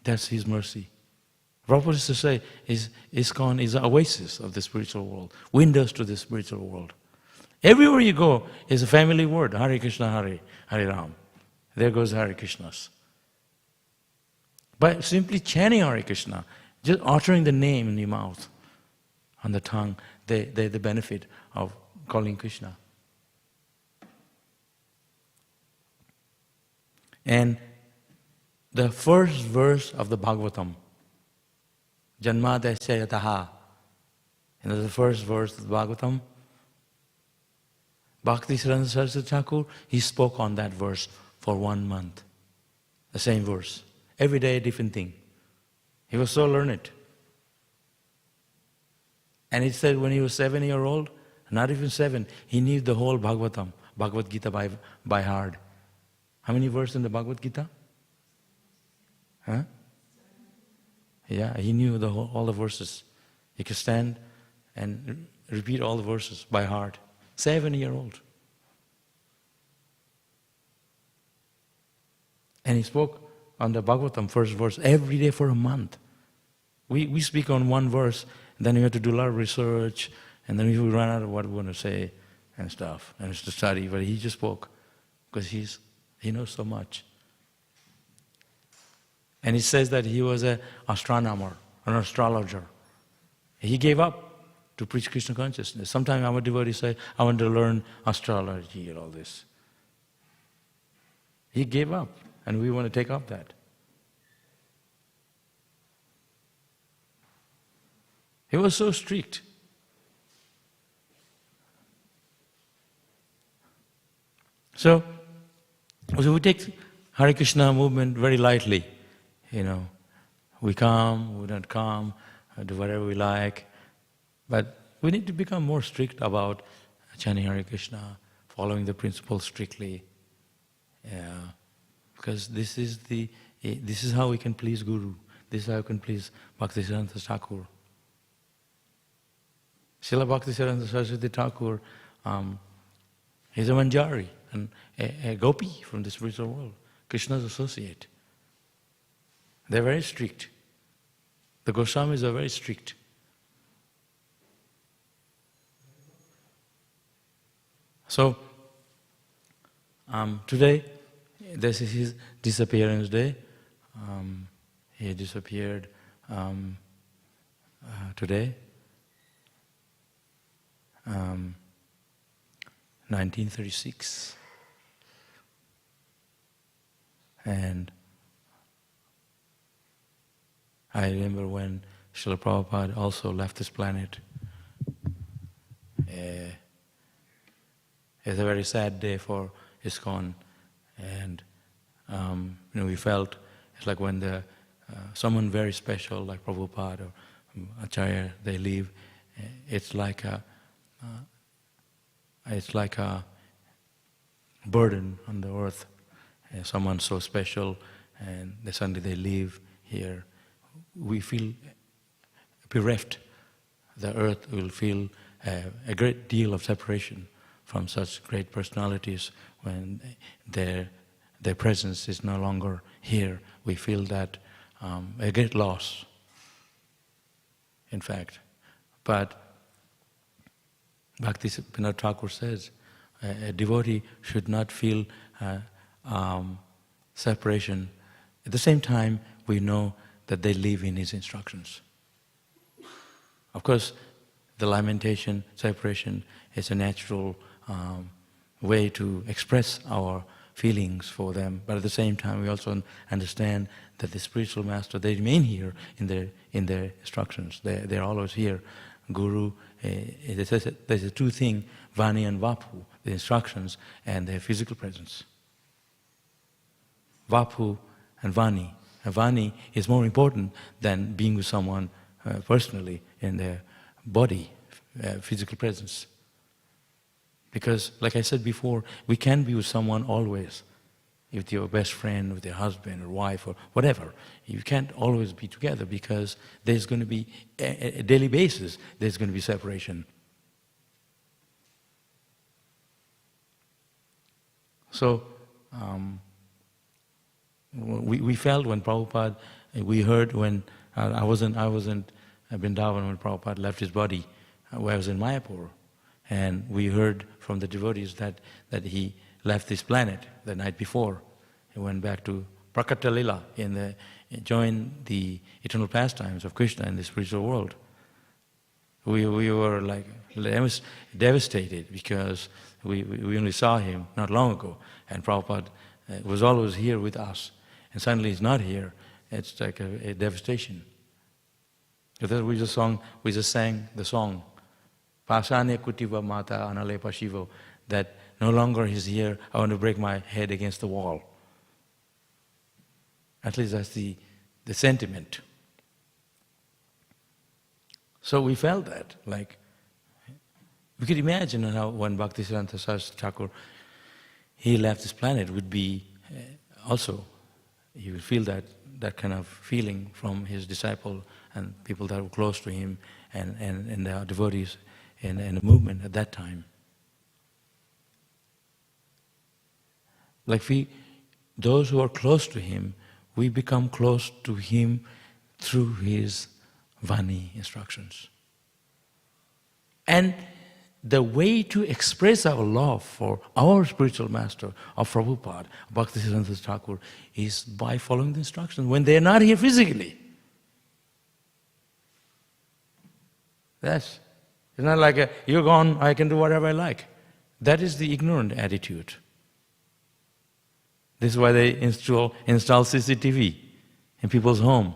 S1: That's his mercy. Prabhupada used to say, ISKCON is an oasis of the spiritual world, windows to the spiritual world. Everywhere you go is a family word, Hare Krishna, Hare, Hare Ram. There goes Hare Krishnas. By simply chanting Hare Krishna, just uttering the name in your mouth, on the tongue, they're the benefit of calling Krishna. And the first verse of the Bhagavatam, Janmadasya Yataha, the first verse of the Bhagavatam, Bhakti Sarasvati Thakur, he spoke on that verse for 1 month. The same verse. Every day a different thing. He was so learned. And he said when he was 7-year-old, not even 7, he knew the whole Bhagavatam, Bhagavad Gita by heart. How many verses in the Bhagavad Gita? Huh? Yeah, he knew all the verses. He could stand and repeat all the verses by heart. 7-year-old. And he spoke on the Bhagavatam first verse every day for a month. We speak on one verse, and then we have to do a lot of research, and then we run out of what we want to say and stuff, and it's to study. But he just spoke because he knows so much. And he says that he was an astronomer, an astrologer. He gave up to preach Krishna consciousness. Sometimes our devotees say, I want to learn astrology and all this. He gave up, and we want to take up that. He was so strict. So we take Hare Krishna movement very lightly. We come, we don't come, do whatever we like. But we need to become more strict about chanting Hare Krishna, following the principles strictly. Because this is how we can please Guru. This is how we can please Bhakti Sarasvati Thakur. Srila Bhakti Sarasvati Thakur, he's a Manjari, and a gopi from the spiritual world, Krishna's associate. They're very strict. The Goswamis are very strict. So, today, this is his disappearance day. He disappeared today, 1936. And I remember when Srila Prabhupada also left this planet. It's a very sad day for ISKCON, and we felt it's like when someone very special like Prabhupada or Acharya, they leave. It's like a burden on the earth. Someone so special, and suddenly they leave here. We feel bereft. The earth will feel a great deal of separation from such great personalities when their presence is no longer here. We feel that a great loss, in fact. But Bhaktivedanta Thakur says a devotee should not feel separation. At the same time, we know that they live in his instructions. Of course, the lamentation, separation is a natural way to express our feelings for them, but at the same time we also understand that the spiritual master, they remain here in their instructions. They're always here. Guru, there's a two things, Vani and Vapu, the instructions and their physical presence. Vapu and Vani. Vani is more important than being with someone personally in their body, physical presence. Because, like I said before, we can be with someone always. With your best friend, with your husband or wife or whatever. You can't always be together because there's going to be, a daily basis, there's going to be separation. So, we felt when Prabhupada, we heard when, I wasn't at Vrindavan when Prabhupada left his body, where I was in Mayapur. And we heard from the devotees that he left this planet the night before. He went back to Prakata Lila, joined the eternal pastimes of Krishna in the spiritual world. We were like devastated because we only saw him not long ago, and Prabhupada was always here with us, and suddenly he's not here. It's like a devastation. Because we just sang the song, Pasane Kutiva Mata Anale Pashivo, that no longer he's here, I want to break my head against the wall. At least that's the sentiment. So we felt that, like, we could imagine how when Bhakti Sarasvati Thakur, he left this planet, would be also, he would feel that kind of feeling from his disciple and people that were close to him and the devotees in the movement at that time. Like those who are close to him, we become close to him through his Vani instructions. And the way to express our love for our spiritual master, of Prabhupada, Bhakti Sarasvati Thakur, is by following the instructions when they are not here physically. It's not like you're gone, I can do whatever I like. That is the ignorant attitude. This is why they install CCTV in people's home.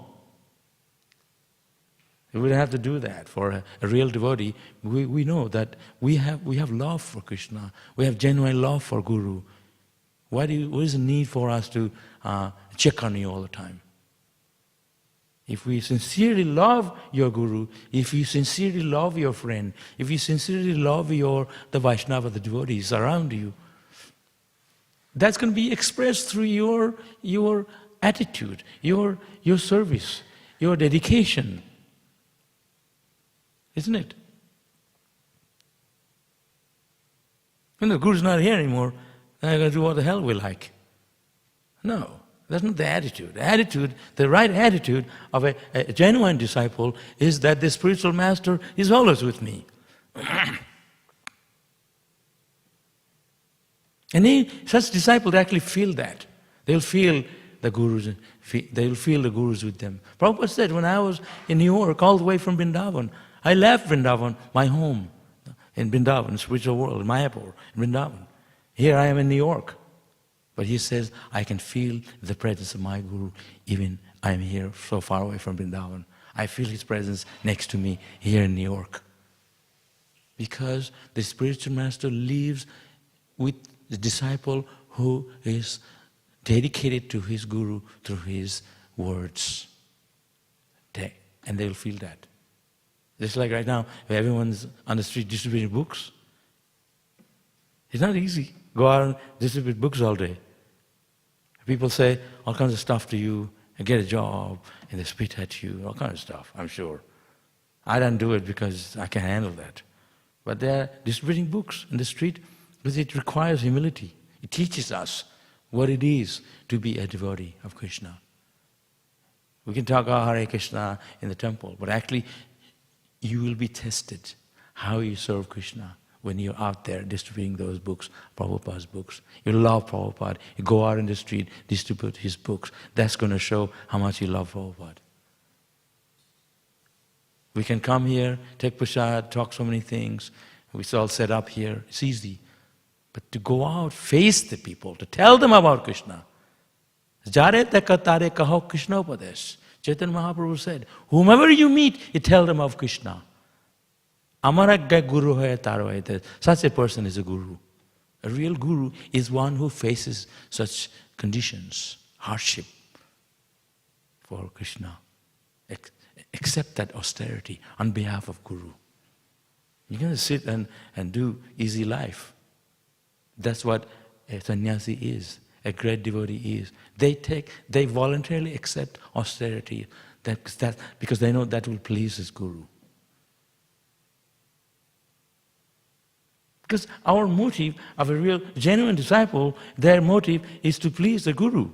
S1: We wouldn't have to do that for a real devotee. We know that we have love for Krishna. We have genuine love for Guru. What is the need for us to check on you all the time? If we sincerely love your Guru, if you sincerely love your friend, if you sincerely love the Vaishnava, the devotees around you, that's going to be expressed through your attitude, your service, your dedication. Isn't it? When the Guru's not here anymore, then I'm going to do what the hell we like. No, that's not the attitude. The right attitude of a genuine disciple is that the spiritual master is always with me. And such disciples actually feel that. They'll feel the Gurus with them. Prabhupada said, when I was in New York, all the way from Vrindavan, I left Vrindavan, my home in Vrindavan, spiritual world, in Mayapur, in Vrindavan. Here I am in New York. But he says, I can feel the presence of my Guru, even I am here so far away from Vrindavan. I feel his presence next to me here in New York. Because the spiritual master lives with the disciple who is dedicated to his Guru through his words. And they will feel that. Just like right now, where everyone's on the street distributing books. It's not easy. Go out and distribute books all day. People say all kinds of stuff to you, and get a job, and they spit at you, all kinds of stuff, I'm sure. I don't do it because I can't handle that. But they're distributing books in the street because it requires humility. It teaches us what it is to be a devotee of Krishna. We can talk about Hare Krishna in the temple, but actually you will be tested how you serve Krishna when you're out there distributing those books, Prabhupada's books. You love Prabhupada, you go out in the street, distribute his books. That's going to show how much you love Prabhupada. We can come here, take prasad, talk so many things. It's all set up here, it's easy. But to go out, face the people, to tell them about Krishna. Jare takatare kaho Krishna upadesh. Chaitanya Mahaprabhu said, whomever you meet, you tell them of Krishna. Amaragya guru hai taro hai. Such a person is a guru. A real guru is one who faces such conditions, hardship for Krishna. Accept that austerity on behalf of Guru. You're going to sit and do easy life. That's what a sannyasi is, a great devotee is. They voluntarily accept austerity because they know that will please his Guru. Because our motive of a real, genuine disciple, their motive is to please the Guru.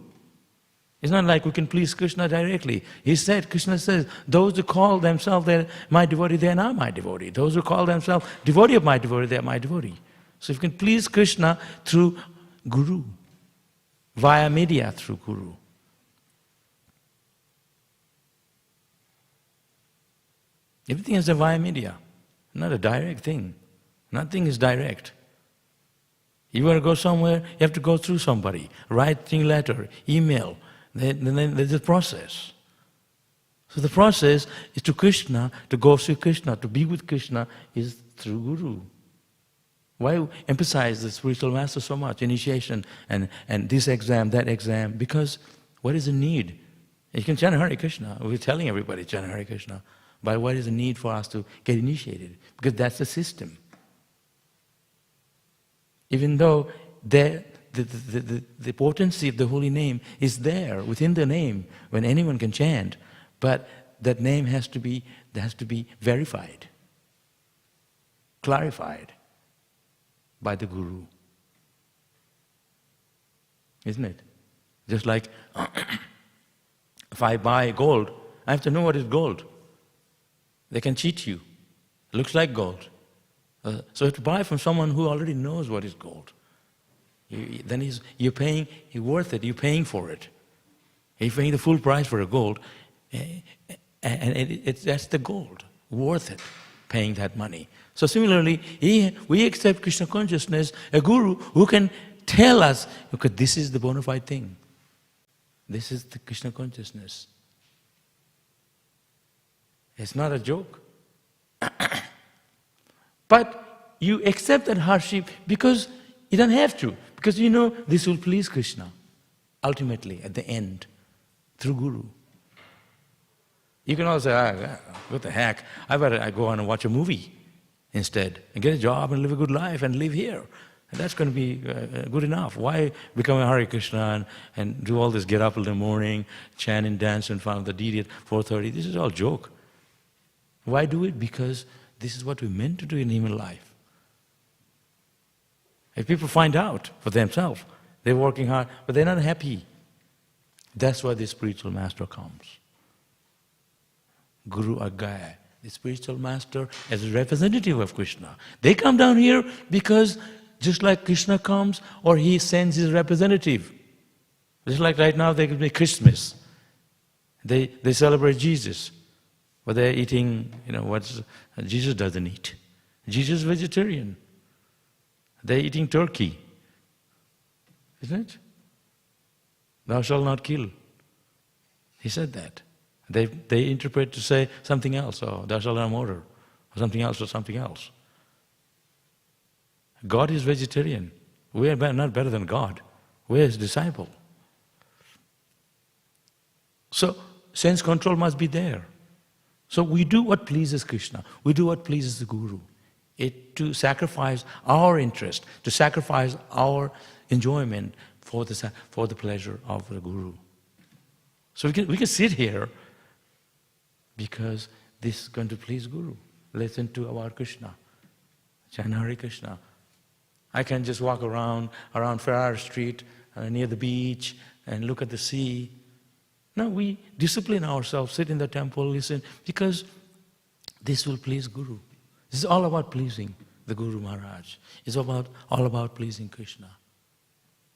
S1: It's not like we can please Krishna directly. Krishna says, those who call themselves my devotee, they are not my devotee. Those who call themselves devotee of my devotee, they are my devotee. So if you can please Krishna through Guru, via media through Guru. Everything is a via media. not a direct thing. Nothing is direct. You want to go somewhere, you have to go through somebody. Writing letter, email, then there's a process. So the process is to Krishna, to go see Krishna, to be with Krishna is through Guru. Why emphasize the spiritual master so much? Initiation and this exam, that exam. Because what is the need? You can chant Hare Krishna. We're telling everybody chant Hare Krishna. But what is the need for us to get initiated? Because that's the system. Even though the potency of the holy name is there within the name, when anyone can chant, but that name has to be verified, clarified by the Guru. Isn't it? Just like if I buy gold, I have to know what is gold. They can cheat you. It looks like gold. So you have to buy from someone who already knows what is gold. Then you're paying, you're worth it, you're paying for it. You're paying the full price for a gold, and that's the gold, worth it, paying that money. So similarly, we accept Krishna consciousness, a guru who can tell us, okay, this is the bona fide thing. This is the Krishna consciousness. It's not a joke. But you accept that hardship because you don't have to, because you know this will please Krishna, ultimately, at the end, through Guru. You can also say, what the heck, I better go on and watch a movie instead, and get a job and live a good life and live here. And that's going to be good enough. Why become a Hare Krishna and do all this, get up in the morning, chant and dance in front of the deity at 4:30? This is all joke. Why do it? Because this is what we're meant to do in human life. If people find out for themselves, they're working hard, but they're not happy. That's why the spiritual master comes. Guru Agaya, the spiritual master as a representative of Krishna. They come down here because just like Krishna comes, or he sends his representative. Just like right now they could be Christmas. They celebrate Jesus. But they're eating, what Jesus doesn't eat. Jesus is vegetarian. They're eating turkey. Isn't it? Thou shalt not kill. He said that. They interpret to say something else, or thou shalt not murder, or something else, or something else. God is vegetarian. We are not better than God. We are His disciple. So, sense control must be there. So we do what pleases Krishna. We do what pleases the Guru. To sacrifice our interest, to sacrifice our enjoyment for the pleasure of the Guru. So we can sit here because this is going to please Guru. Listen to our Krishna. Chant Hare Krishna. I can just walk around Ferrar Street near the beach and look at the sea. No, we discipline ourselves, sit in the temple, listen, because this will please Guru. This is all about pleasing the Guru Maharaj. It's all about pleasing Krishna.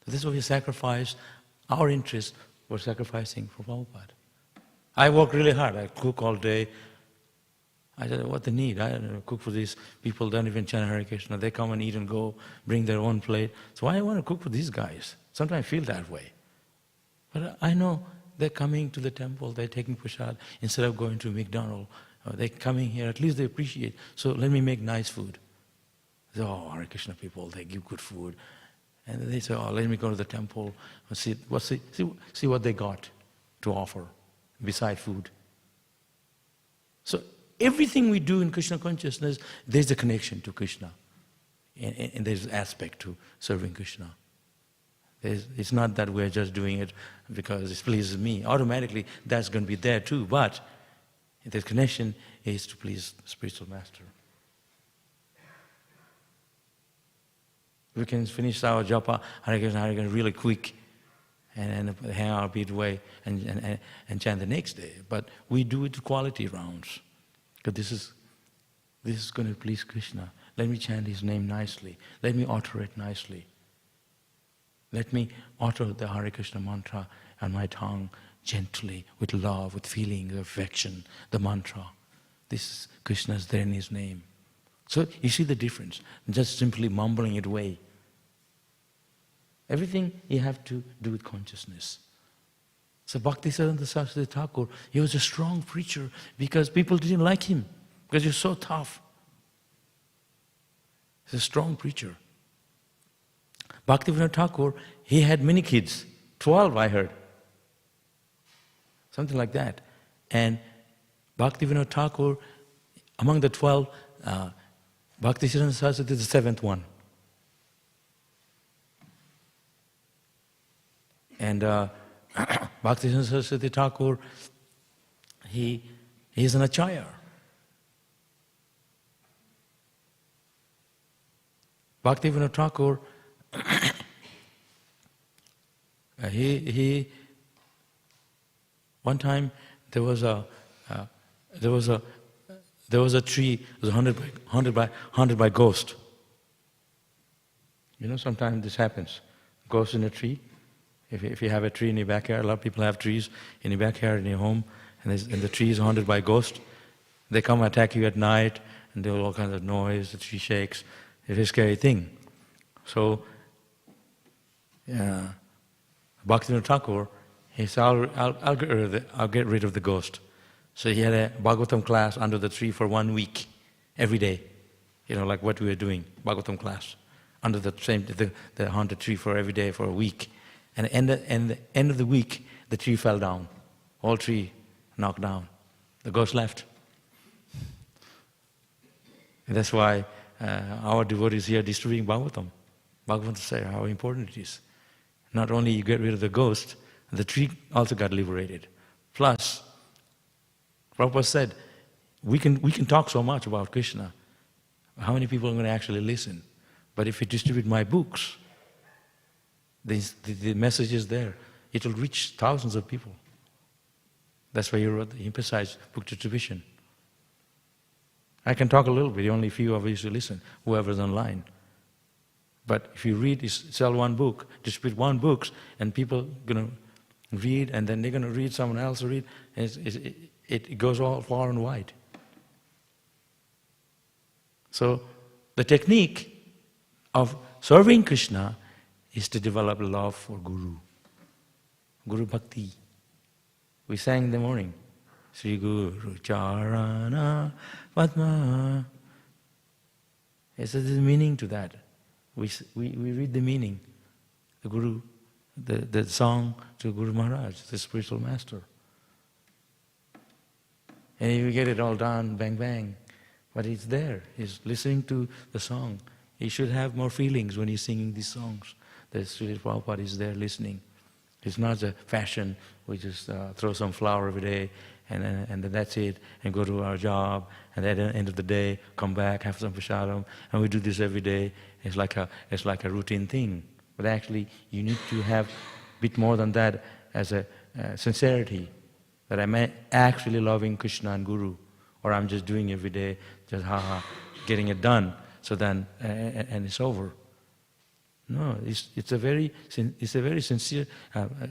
S1: This is what we sacrifice our interest for sacrificing for Prabhupada. I work really hard. I cook all day. I said, what they need? I don't know, cook for these people, don't even chant Hare Krishna. They come and eat and go, bring their own plate. So why do I want to cook for these guys? Sometimes I feel that way. But I know they're coming to the temple, they're taking prasad instead of going to McDonald's. They're coming here, at least they appreciate. So let me make nice food. They say, oh, Hare Krishna people, they give good food. And they say, oh, let me go to the temple and see what they got to offer beside food. So everything we do in Krishna consciousness, there's a connection to Krishna. And there's an aspect to serving Krishna. It's not that we're just doing it because it pleases me. Automatically, that's going to be there too. But the connection is to please the spiritual master. We can finish our japa, Hare Krishna, really quick and hang our beat away and chant the next day. But we do it quality rounds. Because this is going to please Krishna. Let me chant His name nicely. Let me utter it nicely. Let me utter the Hare Krishna mantra on my tongue gently, with love, with feeling, with affection, the mantra. This is Krishna's there in His name. So you see the difference, just simply mumbling it away. Everything you have to do with consciousness. So Bhakti Sarasvati Thakur, he was a strong preacher because people didn't like him, because he was so tough. He's a strong preacher. Bhaktivedanta Thakur, he had many kids, 12 I heard. Something like that. And Bhaktivedanta Thakur, among the 12, Bhakti Sarasvati is the 7th one. And Bhakti Sarasvati Thakur, he is an Acharya. Bhaktivedanta Thakur, he one time there was a tree, it was haunted by ghost. You know, sometimes this happens. Ghost in a tree. If you have a tree in your backyard, a lot of people have trees in your backyard, in your home, and the tree is haunted by ghosts. They come attack you at night, and there are all kinds of noise, the tree shakes. It's a scary thing. So, Bhaktivedanta Thakur, he said, I'll get rid of the ghost. So he had a Bhagavatam class under the tree for 1 week, every day. You know, like what we were doing, Bhagavatam class. Under the haunted tree for every day for a week. And at the end of the week, the tree fell down. Whole tree knocked down. The ghost left. And that's why our devotees here distributing Bhagavatam. Bhagavatam says how important it is. Not only you get rid of the ghost, the tree also got liberated. Plus, Prabhupada said, we can talk so much about Krishna. How many people are going to actually listen? But if you distribute my books, the message is there. It will reach thousands of people. That's why he emphasized book distribution. I can talk a little bit, only a few of you should listen, whoever's online. But if you read, sell one book, distribute one book, and people are going to read, and then they're going to read, someone else will read, and it goes all far and wide. So the technique of serving Krishna is to develop love for Guru. Guru Bhakti. We sang in the morning. Sri Guru Charana Padma. There's a meaning to that. We read the meaning. The Guru, the song to Guru Maharaj, the spiritual master. And you get it all done, bang bang. But it's there. He's listening to the song. He should have more feelings when he's singing these songs. The Srila Prabhupada is there listening. It's not a fashion. We just throw some flower every day and that's it, and go to our job, and at the end of the day, come back, have some prasadam, and we do this every day. It's like a routine thing. But actually, you need to have a bit more than that as a sincerity, that I'm actually loving Krishna and Guru, or I'm just doing every day, just getting it done, so then, and it's over. No, it's a very sincere,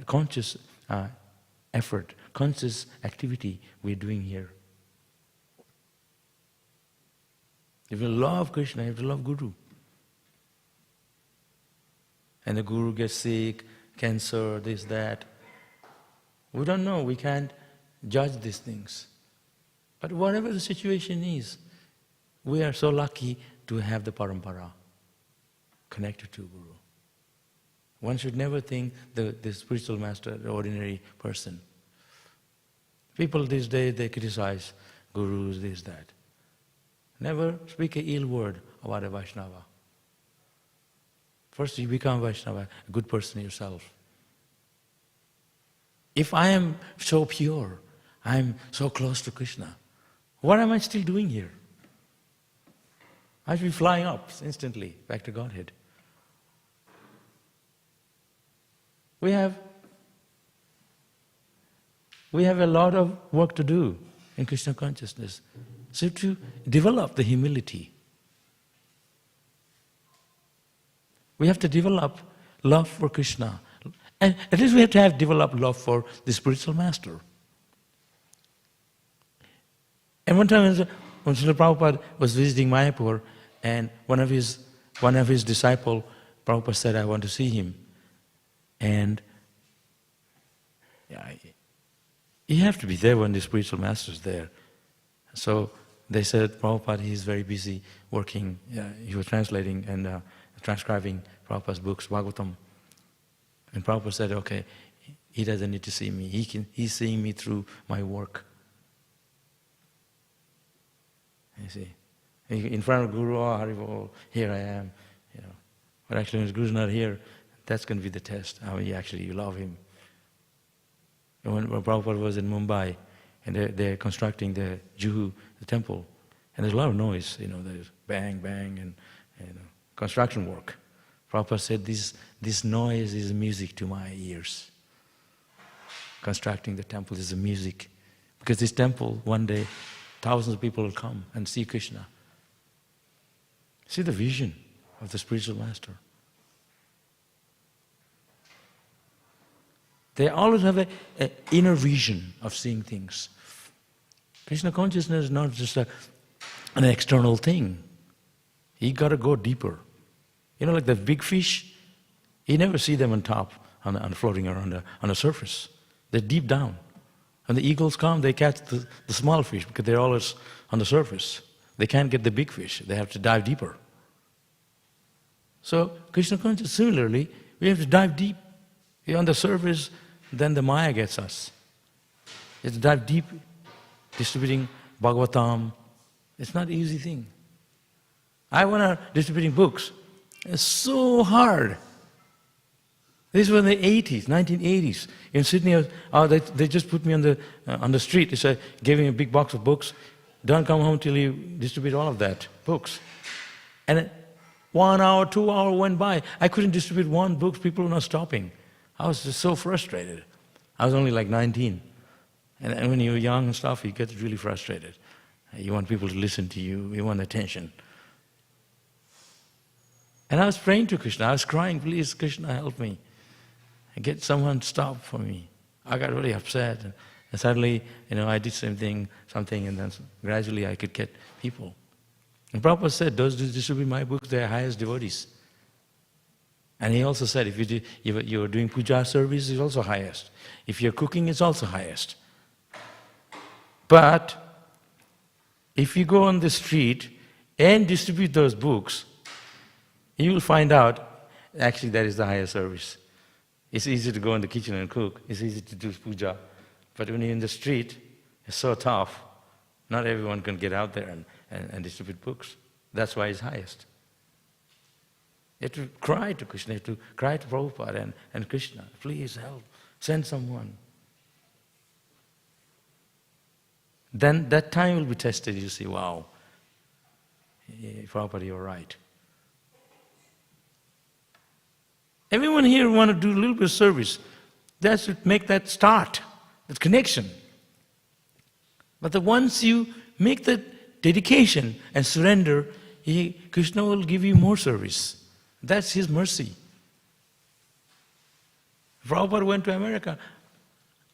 S1: conscious effort, conscious activity we're doing here. If you love Krishna, you have to love Guru. And the Guru gets sick, cancer, this, that. We don't know, we can't judge these things. But whatever the situation is, we are so lucky to have the parampara connected to Guru. One should never think the spiritual master, the ordinary person. People these days, they criticize gurus, this, that. Never speak an ill word about a Vaishnava. First you become Vaishnava, a good person yourself. If I am so pure, I am so close to Krishna, what am I still doing here? I should be flying up instantly back to Godhead. We have a lot of work to do in Krishna consciousness. So to develop the humility, we have to develop love for Krishna. And at least we have to develop love for the spiritual master. And one time when Srila Prabhupada was visiting Mayapur, And one of his disciples, Prabhupada said, I want to see him. And you have to be there when the spiritual master is there. So they said, Prabhupada, he's very busy working. He was translating and transcribing Prabhupada's books, Bhagavatam. And Prabhupada said, okay, he doesn't need to see me. He's seeing me through my work. You see, in front of Guru, oh, Haribol, here I am. But actually, when Guru's not here, that's going to be the test. How you love him. When Prabhupada was in Mumbai, and they're constructing the Juhu, the temple, and there's a lot of noise. There's bang, bang, and construction work. Prabhupada said, this noise is music to my ears. Constructing the temple is a music. Because this temple, one day, thousands of people will come and see Krishna. See the vision of the spiritual master. They always have an inner vision of seeing things. Krishna consciousness is not just an external thing. You got to go deeper. Like the big fish, you never see them on top, on floating around on the surface. They're deep down. When the eagles come, they catch the small fish because they're always on the surface. They can't get the big fish. They have to dive deeper. So Krishna consciousness, similarly, we have to dive deep. You're on the surface, then the Maya gets us. You have to dive deep, distributing Bhagavatam. It's not an easy thing. I went out distributing books. It's so hard. This was in the 80s, 1980s. In Sydney, they just put me on the street. They said, gave me a big box of books. Don't come home till you distribute all of that, books. And 1 hour, 2 hours went by. I couldn't distribute one book. People were not stopping. I was just so frustrated. I was only like 19. And when you're young and stuff, you get really frustrated. You want people to listen to you. You want attention. And I was praying to Krishna. I was crying, please, Krishna, help me. Get someone to stop for me. I got really upset. And suddenly, I did something, and then gradually I could get people. And Prabhupada said, those who distribute my books, they are highest devotees. And he also said, if you're doing puja service, it's also highest. If you're cooking, it's also highest. But if you go on the street and distribute those books, you will find out, actually that is the highest service. It's easy to go in the kitchen and cook. It's easy to do puja. But when you're in the street, it's so tough. Not everyone can get out there and distribute books. That's why it's highest. You have to cry to Krishna. You have to cry to Prabhupada and Krishna. Please help. Send someone. Then that time will be tested. You see, wow, Prabhupada, you're right. Everyone here want to do a little bit of service. That's to make that start, that connection. But once you make that dedication and surrender, Krishna will give you more service. That's his mercy. Prabhupada went to America,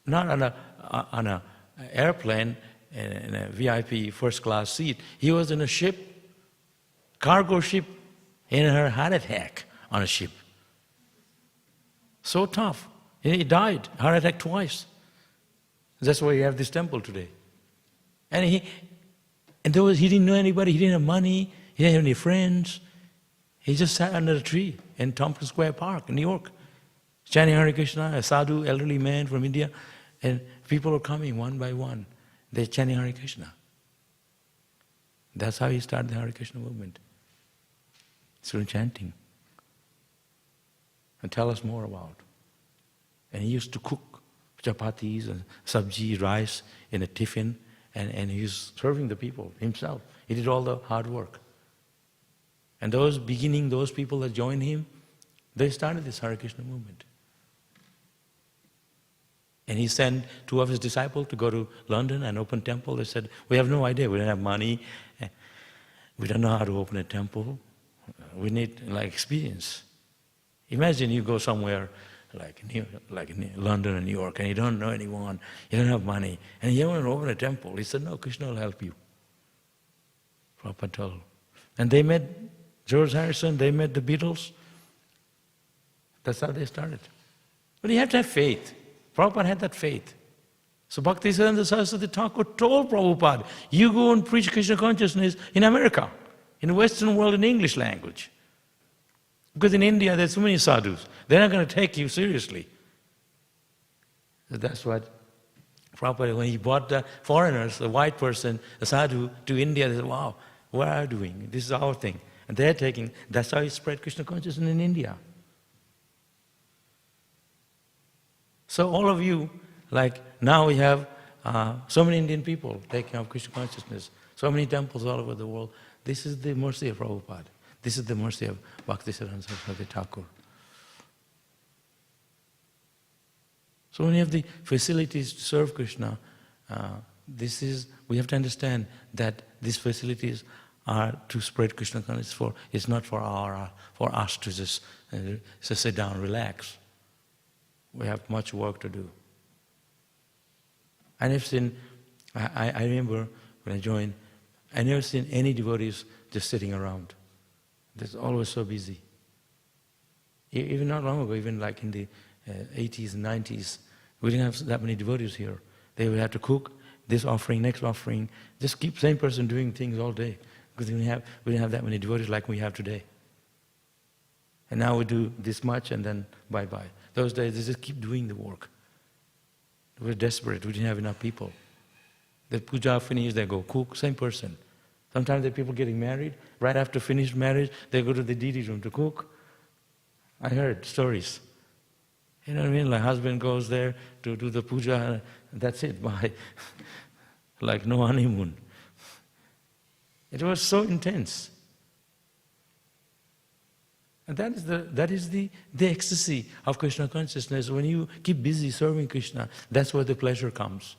S1: not on an airplane, in a VIP first class seat. He was in a ship, cargo ship, in a heart attack on a ship. So tough. He died, heart attack twice. That's why you have this temple today. And he didn't know anybody, he didn't have money, he didn't have any friends. He just sat under a tree in Tompkins Square Park in New York, chanting Hare Krishna, a sadhu, elderly man from India, and people are coming one by one. They're chanting Hare Krishna. That's how he started the Hare Krishna movement. Through chanting. And tell us more about. And he used to cook chapatis and sabji, rice in a tiffin, and he was serving the people himself. He did all the hard work. And those people that joined him, they started this Hare Krishna movement. And he sent 2 of his disciples to go to London and open temple. They said, we have no idea, we don't have money, we don't know how to open a temple, we need experience. Imagine you go somewhere like London and New York and you don't know anyone, you don't have money, and you want to open a temple. He said, no, Krishna will help you. Prabhupada told, And they met George Harrison, they met the Beatles. That's how they started. But you have to have faith. Prabhupada had that faith. So Bhakti Sarasvati Thakur told Prabhupada, you go and preach Krishna consciousness in America, in the Western world in English language. Because in India there's so many sadhus, they're not going to take you seriously. So that's what Prabhupada, when he brought the foreigners, the white person, the sadhu, to India, they said, wow, what are you doing? This is our thing. And they're taking, that's how he spread Krishna consciousness in India. So all of you, like now we have so many Indian people taking up Krishna consciousness, so many temples all over the world. This is the mercy of Prabhupada. This is the mercy of Bhakti Sarasvati Thakur. So when you have the facilities to serve Krishna, we have to understand that these facilities are to spread Krishna consciousness. It's not for us to just sit down, relax. We have much work to do. I remember when I joined, I never seen any devotees just sitting around. They're always so busy. Even not long ago, even like in the 80s and 90s, we didn't have that many devotees here. They would have to cook, this offering, next offering, just keep same person doing things all day. Because we didn't have that many devotees like we have today. And now we do this much and then bye-bye. Those days, they just keep doing the work. We were desperate, we didn't have enough people. The puja finished, they go cook, same person. Sometimes the people getting married, right after finished marriage, they go to the deity room to cook. I heard stories. You know what I mean? Like husband goes there to do the puja, and that's it, bye. Like no honeymoon. It was so intense. And that is the ecstasy of Krishna consciousness. When you keep busy serving Krishna, that's where the pleasure comes.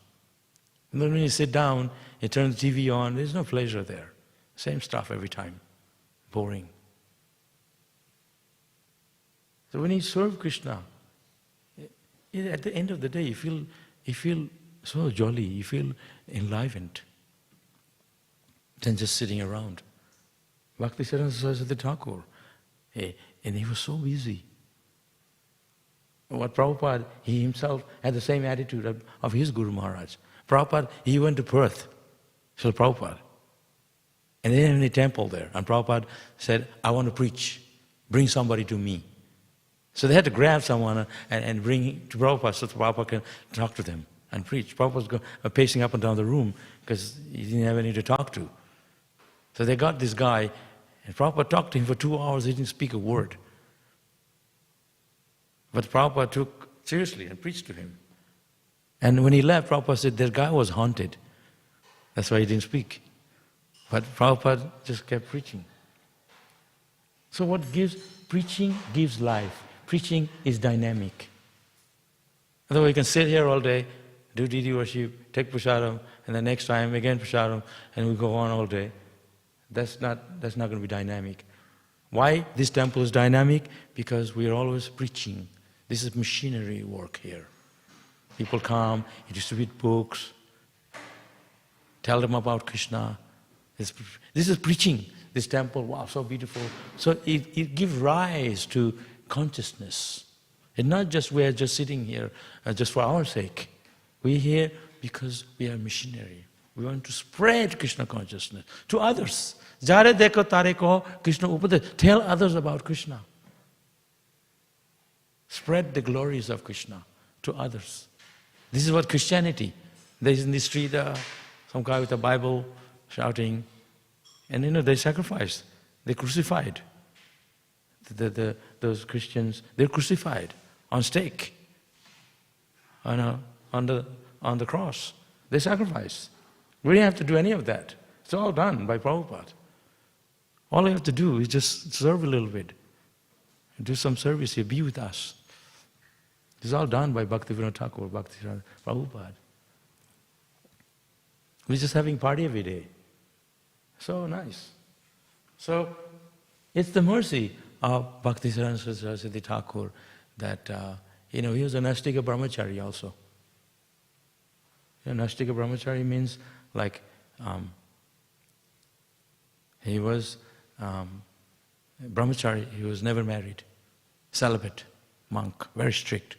S1: And then when you sit down, you turn the TV on, there's no pleasure there. Same stuff every time. Boring. So when you serve Krishna, at the end of the day, you feel so jolly, you feel enlivened than just sitting around. Bhakti Sarasvati Thakur, and he was so busy. What Prabhupada, he himself had the same attitude of his Guru Maharaj. Prabhupada, he went to Perth, Srila Prabhupada. And they didn't have any temple there. And Prabhupada said, I want to preach. Bring somebody to me. So they had to grab someone and bring him to Prabhupada so that Prabhupada can talk to them and preach. Prabhupada was pacing up and down the room because he didn't have any to talk to. So they got this guy, and Prabhupada talked to him for 2 hours, he didn't speak a word. But Prabhupada took seriously and preached to him. And when he left, Prabhupada said, that guy was haunted. That's why he didn't speak. But Prabhupada just kept preaching. So preaching gives life. Preaching is dynamic. Otherwise you can sit here all day, do deity worship, take prasadam, and the next time again prasadam, and we go on all day. That's not going to be dynamic. Why this temple is dynamic? Because we are always preaching. This is machinery work here. People come, you distribute books, tell them about Krishna. This is preaching. This temple, wow, so beautiful. So it gives rise to consciousness. And not just we are just sitting here just for our sake. We're here because we are missionary. We want to spread Krishna consciousness to others. Jare dekho tare ko Krishna upadesha. Tell others about Krishna. Spread the glories of Krishna to others. This is what Christianity. There's in the street some guy with a Bible shouting, and they sacrificed. They crucified. Those Christians, they're crucified on stake, on the cross. They sacrificed. We didn't have to do any of that. It's all done by Prabhupada. All you have to do is just serve a little bit. Do some service here, be with us. It's all done by Bhaktivedanta Thakur, Bhakti Prabhupada. We're just having party every day. So nice. So it's the mercy of Bhakti Sarasvati Thakur that, he was a Nastika Brahmachari also. Nastika Brahmachari means like, he was brahmachari, he was never married, celibate monk, very strict.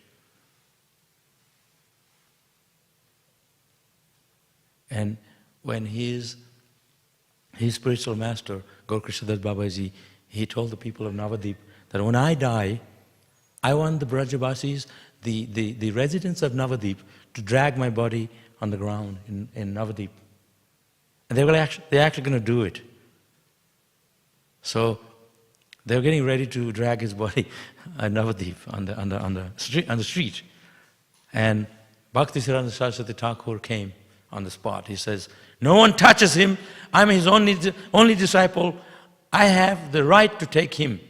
S1: And when his spiritual master, Gaur Krishna Das Babaji, he told the people of Navadip that when I die, I want the Brajavasis, the residents of Navadip, to drag my body on the ground in Navadip. And they're actually going to do it. So they're getting ready to drag his body at Navadip on the street. And Bhakti Sarasvati Thakur came on the spot. He says, no one touches him. I'm his only disciple. I have the right to take him.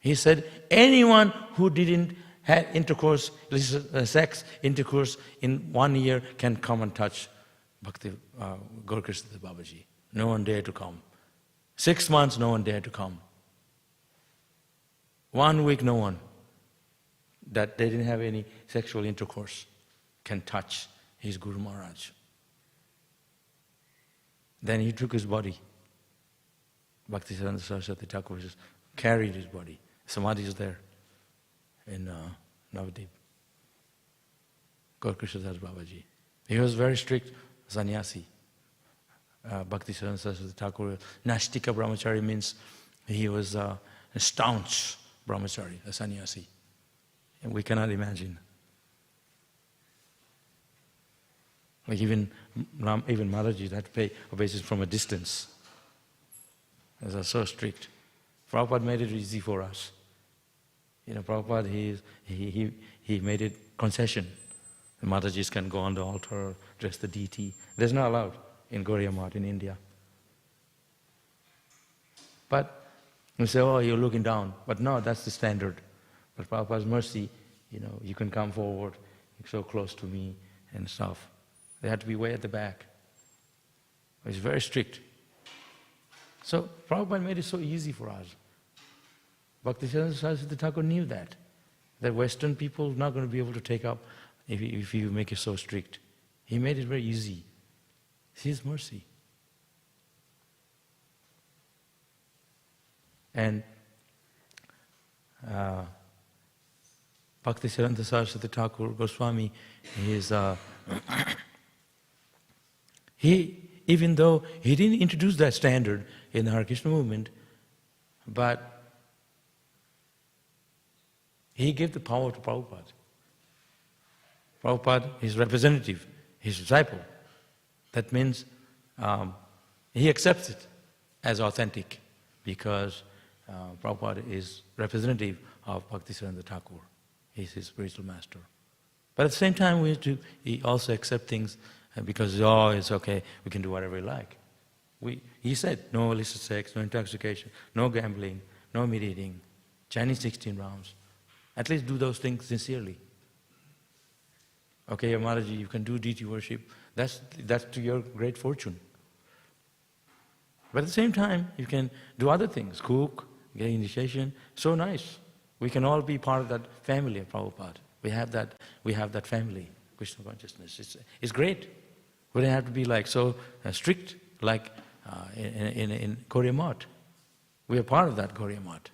S1: He said, anyone who didn't have intercourse, sex intercourse in 1 year can come and touch Bhakti Gaur Krishna Das Babaji. No one dared to come. 6 months, no one dared to come. 1 week, no one. That they didn't have any sexual intercourse can touch his Guru Maharaj. Then he took his body. Bhakti Sarasvati Thakur just carried his body. Samadhi is there in Navadip. Gaur Krishna Das Babaji. He was very strict sannyasi. Bhakti Sarasvati Thakur, Nashtika Brahmachari means he was a staunch brahmachari, a sannyasi. And we cannot imagine. Like even Mataji had to pay obeisance from a distance. They are so strict. Prabhupada made it easy for us. Prabhupada, he made it concession. The Matajis can go on the altar, dress the deity. That's not allowed in Gauriya Math in India. But you say, oh, you're looking down. But no, that's the standard. But Prabhupada's mercy, you can come forward, you're so close to me and stuff. They had to be way at the back. It's very strict. So Prabhupada made it so easy for us. Bhakti Sarasvati Thakur knew that Western people are not going to be able to take up if you make it so strict. He made it very easy. It's His mercy. And Bhakti Sarasvati Thakur Goswami is even though he didn't introduce that standard in the Hare Krishna movement, but he gave the power to Prabhupada. Prabhupada, his representative, his disciple. That means he accepts it as authentic because Prabhupada is representative of Bhakti Sarasvati Thakur. He's his spiritual master. But at the same time, we have to also accept things because, it's okay, we can do whatever we like. He said, no illicit sex, no intoxication, no gambling, no meat eating, chanting 16 rounds. At least do those things sincerely. Okay, Maharaji, you can do deity worship. That's to your great fortune. But at the same time, you can do other things, cook, get initiation. So nice. We can all be part of that family of Prabhupada. We have that family, Krishna consciousness. It's great. We don't have to be like so strict like in Gauriya Math. We are part of that Gauriya Math.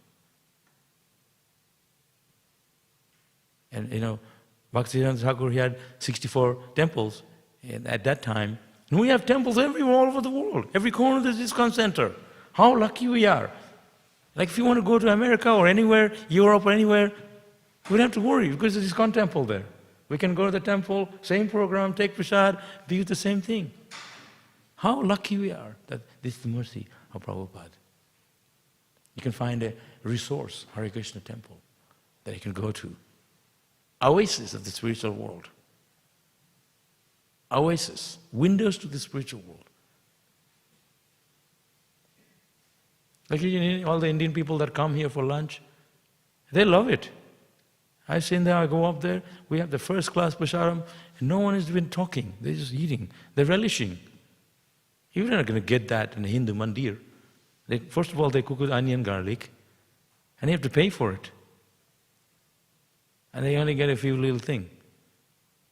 S1: And Bhaktivedanta Thakur, he had 64 temples at that time. And we have temples everywhere all over the world. Every corner of the ISKCON Center. How lucky we are. Like if you want to go to America or anywhere, Europe or anywhere, we don't have to worry because there's ISKCON temple there. We can go to the temple, same program, take prasad, do the same thing. How lucky we are that this is the mercy of Prabhupada. You can find a resource, Hare Krishna temple, that you can go to. Oasis of the spiritual world. Oasis, windows to the spiritual world. Like all the Indian people that come here for lunch, they love it. I've seen them, I go up there, we have the first class prasadam, and no one has been talking, they're just eating, they're relishing. You're not going to get that in a Hindu mandir. First of all, they cook with onion, garlic, and you have to pay for it. And they only get a few little things.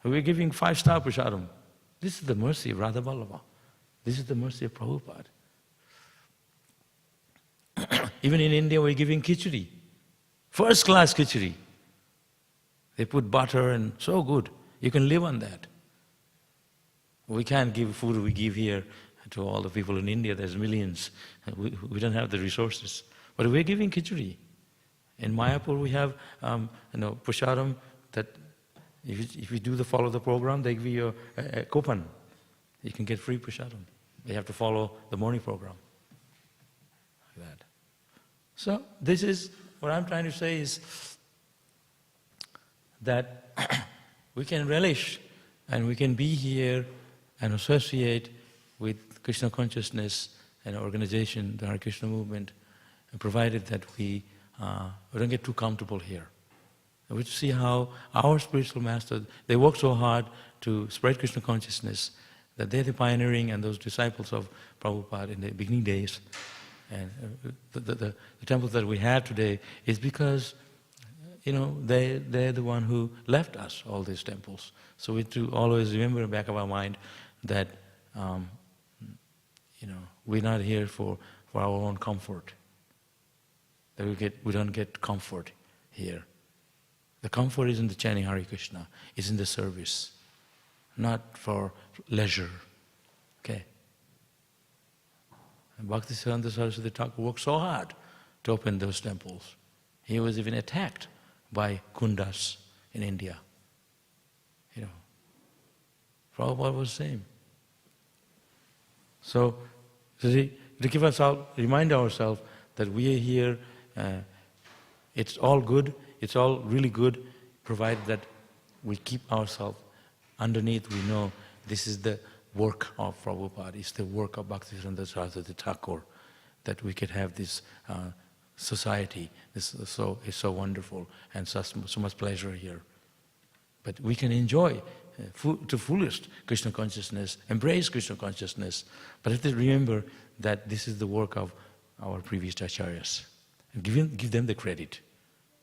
S1: We're giving 5-star prasadam. This is the mercy of Radha Vallabha. This is the mercy of Prabhupada. Even in India, we're giving khichdi. First class khichdi. They put butter and so good. You can live on that. We can't give food we give here to all the people in India. There's millions. We don't have the resources. But we're giving khichdi. In Mayapur, we have prasadam that if you follow the program, they give you a coupon. You can get free prasadam. You have to follow the morning program. Like that. So this is what I'm trying to say is that we can relish and we can be here and associate with Krishna consciousness and organization, the Hare Krishna movement, provided that we don't get too comfortable here. We see how our spiritual masters, they work so hard to spread Krishna consciousness that they're the pioneering and those disciples of Prabhupada in the beginning days. And the temples that we have today is because, they're the one who left us all these temples. So we have to always remember in the back of our mind that, we're not here for our own comfort. That we don't get comfort here. The comfort is in the chanting Hare Krishna, is in the service, not for leisure. Okay? And Bhakti Sarasvati Thakur worked so hard to open those temples. He was even attacked by kundas in India. Prabhupada was the same. So, to give us all, remind ourselves that we are here, it's all good, it's all really good, provided that we keep ourselves underneath. We know this is the work of Prabhupada, it's the work of Bhakti Sarasvati Thakur, that we could have this society. This is so wonderful and so much pleasure here. But we can enjoy to fullest Krishna consciousness, embrace Krishna consciousness, but have to remember that this is the work of our previous acharyas. And give them the credit.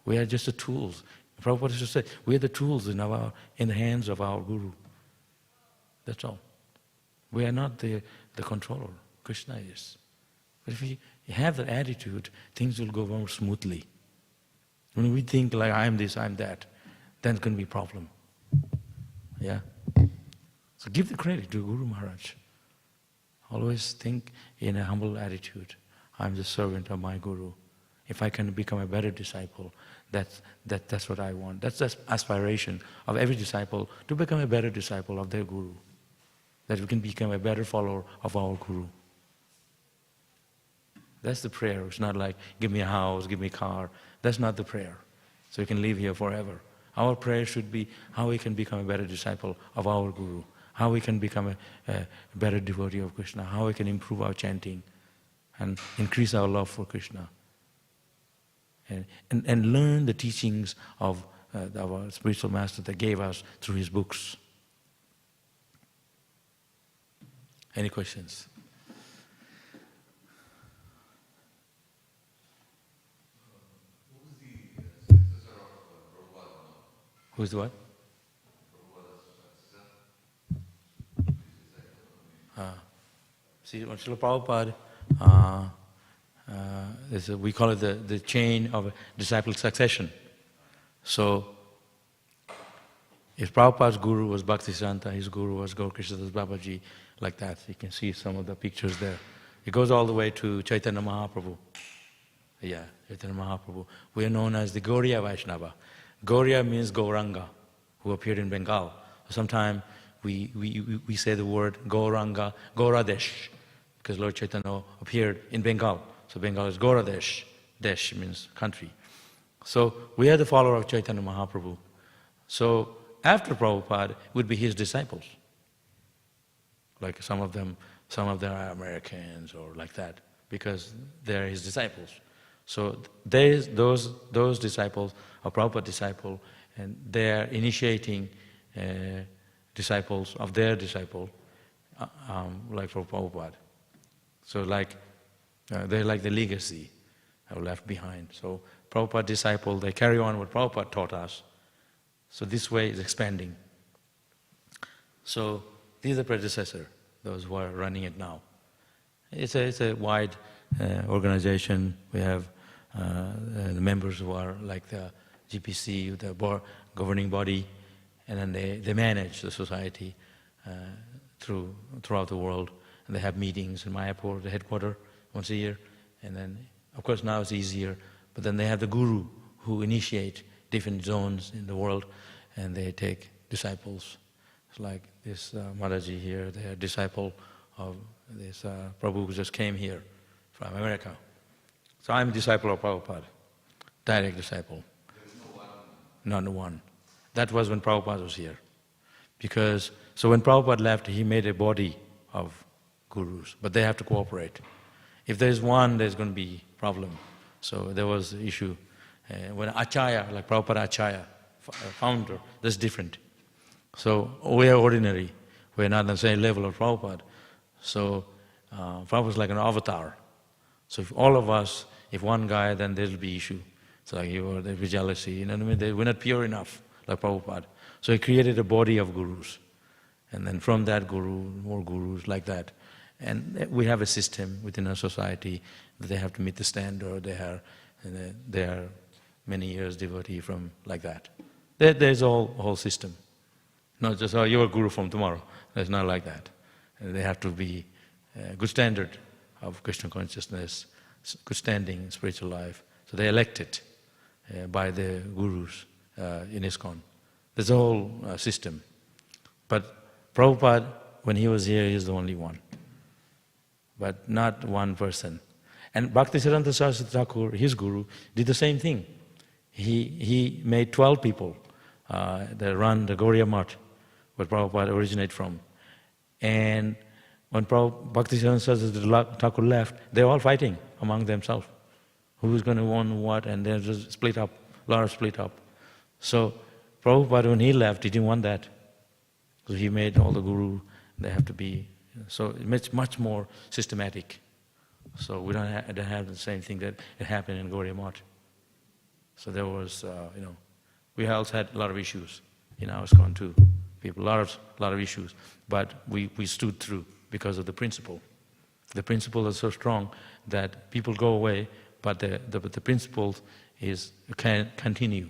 S1: We are just the tools. Prabhupada used to say, we are the tools in the hands of our Guru. That's all. We are not the controller. Krishna is. But if we have that attitude, things will go more smoothly. When we think like, I'm this, I'm that, then it can be a problem. Yeah? So give the credit to Guru Maharaj. Always think in a humble attitude. I'm the servant of my Guru. If I can become a better disciple, that's what I want. That's the aspiration of every disciple, to become a better disciple of their Guru. That we can become a better follower of our Guru. That's the prayer. It's not like, give me a house, give me a car. That's not the prayer. So we can live here forever. Our prayer should be how we can become a better disciple of our Guru, how we can become a better devotee of Krishna, how we can improve our chanting and increase our love for Krishna. And learn the teachings of our spiritual master that gave us through his books. Any questions? Who's the what? See, on Srila Prabhupada, we call it the chain of disciple succession. So, if Prabhupada's guru was Bhaktisiddhanta, his guru was Gaur Krishna Das Babaji, like that. You can see some of the pictures there. It goes all the way to Chaitanya Mahaprabhu. Yeah, Chaitanya Mahaprabhu. We are known as the Gauriya Vaishnava. Gauriya means Gauranga, who appeared in Bengal. Sometimes we say the word Gauranga, Gauradesh, because Lord Chaitanya appeared in Bengal. So Bengal is Gauradesh. Desh means country. So we are the follower of Chaitanya Mahaprabhu. So after Prabhupada, it would be his disciples. Like some of them are Americans or like that, because they're his disciples. So those disciples are Prabhupada disciple, and they're initiating disciples of their disciple, like for Prabhupada. So they're like the legacy left behind. So Prabhupada disciple, they carry on what Prabhupada taught us. So this way is expanding. So these are the predecessors, those who are running it now. It's a wide organization. We have the members who are like the GPC, the governing body, and then they manage the society throughout the world. And they have meetings in Mayapur, the headquarters, once a year. And then, of course, now it's easier. But then they have the guru who initiate different zones in the world, and they take disciples. It's like this Mataji here, they are a disciple of this Prabhu who just came here from America. So I'm a disciple of Prabhupada, direct disciple. Not one. That was when Prabhupada was here. So when Prabhupada left, he made a body of gurus, but they have to cooperate. If there's one, there's going to be problem. So there was the issue. When Acharya, like Prabhupada Acharya, founder, that's different. So we are ordinary. We're not on the same level of Prabhupada. So Prabhupada's like an avatar. So if all of us, if one guy, then there'll be issue. So like there'll be jealousy, you know what I mean? We're not pure enough, like Prabhupada. So he created a body of gurus. And then from that guru, more gurus like that. And we have a system within our society that they have to meet the standard. They are many years devotee from like that. There's a whole system. Not just, oh, you're a guru from tomorrow. It's not like that. They have to be a good standard of Krishna consciousness, good standing in spiritual life. So they're elected by the gurus in ISKCON. There's a whole system. But Prabhupada, when he was here, he's the only one. But not one person. And Bhakti Sarasvati Thakur, his guru, did the same thing. He made 12 people that run the Gauriya Math, where Prabhupada originated from. And when Bhakti Sarasvati Thakur left, they're all fighting among themselves. Who's going to own what, and they're just split up, a lot of split up. So Prabhupada, when he left, he didn't want that. So he made all the guru, they have to be, so it's much more systematic. So we don't have the same thing that it happened in Gauriya Math. So there was, we also had a lot of issues in our ISKCON too. People, a lot of issues, but we stood through because of the principle. The principle is so strong that people go away, but the principle can continue.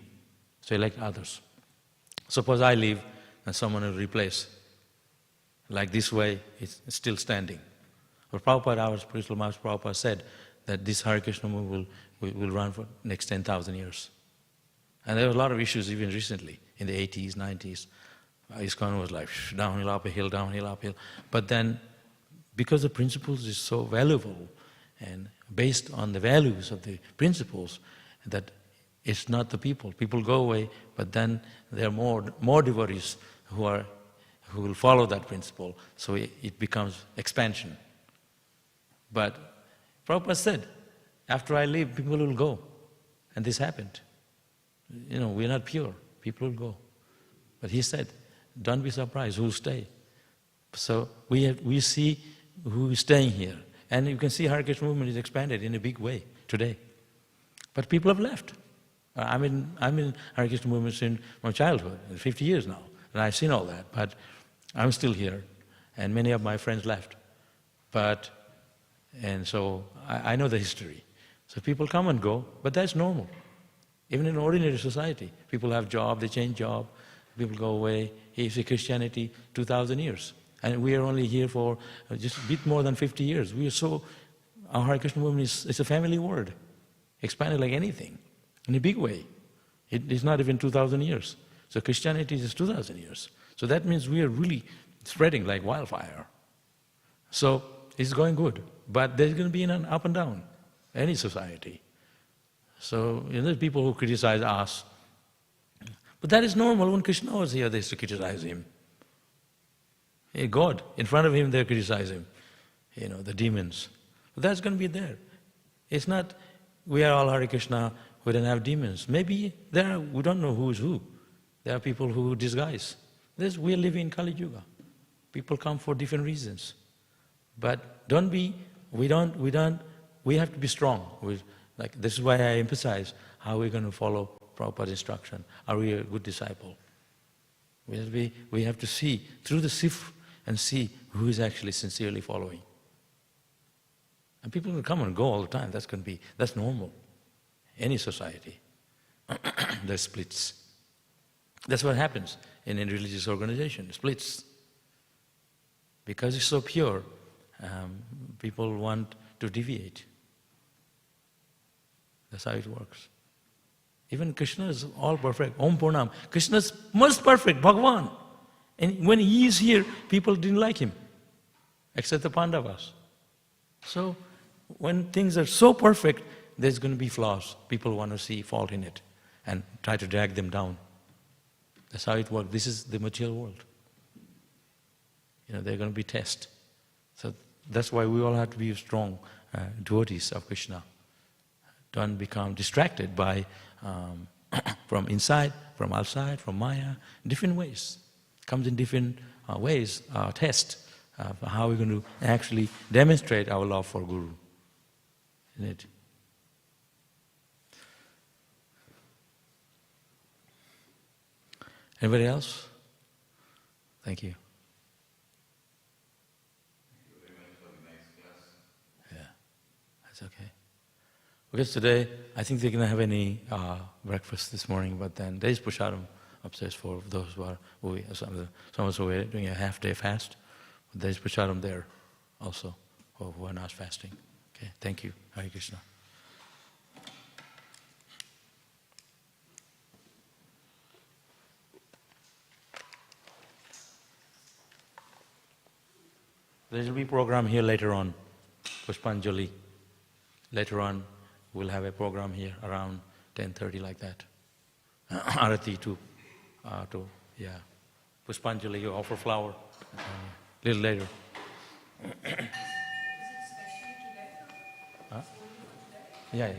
S1: So elect others. Suppose I leave and someone will replace. Like this way, it's still standing. But Prabhupada, our spiritual master Prabhupada said that this Hare Krishna movement will run for the next 10,000 years. And there were a lot of issues even recently, in the 80s, 90s. ISKCON was like downhill, uphill, downhill, uphill. But then, because the principles is so valuable, and based on the values of the principles, that it's not the people. People go away, but then there are more devotees who will follow that principle. So it becomes expansion. But Prabhupada said, after I leave, people will go. And this happened. We're not pure. People will go. But he said, don't be surprised, who will stay? So we see who is staying here. And you can see Hare Krishna movement is expanded in a big way today. But people have left. I'm in Hare Krishna movement since my childhood, 50 years now. And I've seen all that, but I'm still here. And many of my friends left. And so I know the history. So people come and go, but that's normal. Even in ordinary society, people have job, they change job, people go away. You see Christianity, 2,000 years. And we are only here for just a bit more than 50 years. Our Hare Krishna movement is a family word, expanded like anything, in a big way. It is not even 2,000 years. So Christianity is 2,000 years. So that means we are really spreading like wildfire. So it's going good. But there's going to be an up and down, any society. So there's people who criticize us. But that is normal. When Krishna was here, they used to criticize him. Hey, God, in front of him, they criticize him. The demons. But that's going to be there. It's not, we are all Hare Krishna, we don't have demons. Maybe we don't know who is who. There are people who disguise. We are living in Kali Yuga. People come for different reasons. But we have to be strong. This is why I emphasize how we're going to follow Prabhupada's instruction. Are we a good disciple? We have to see through the sift and see who is actually sincerely following.
S2: And people will come and go all the time. That's normal. Any society, there's splits. That's what happens in a religious organization, splits. Because it's so pure, people want to deviate. That's how it works. Even Krishna is all perfect. Om Purnam. Krishna is most perfect, Bhagavan. And when he is here, people didn't like him, except the Pandavas. So, when things are so perfect, there's going to be flaws. People want to see fault in it and try to drag them down. That's how it works. This is the material world. They're going to be tested. So that's why we all have to be strong devotees of Krishna. Don't become distracted by from inside, from outside, from Maya, different ways. Comes in different ways, test how we're going to actually demonstrate our love for Guru. Isn't it? Anybody else? Thank you. Yeah, that's okay. Because today, I think they're going to have any breakfast this morning, but then there is Prashadam upstairs for those who are, some of us who are doing a half-day fast. But there is Prashadam there also, for who are not fasting. Okay, thank you. Hare Krishna. There will be a program here later on, Pushpanjali. Later on, we'll have a program here around 10:30 like that. Arati to Pushpanjali, you offer flower a little later.
S3: Is it specially to let
S2: Huh? Yeah.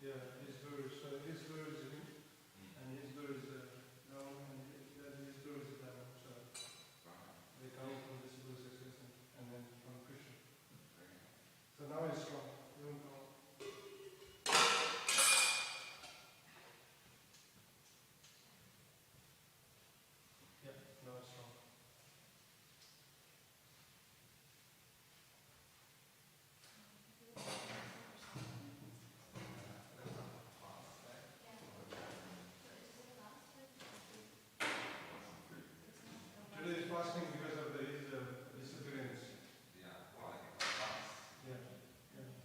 S4: Yeah, his guru. So his guru is him, and his guru is Ram, and his guru is Dhamma. So they come from Disciplic existence, and then from Krishna. So now he's strong. He won't go. Yeah, now it's strong. Today is fasting because of his disappearance. Yeah. Yeah.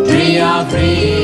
S5: Priya Priya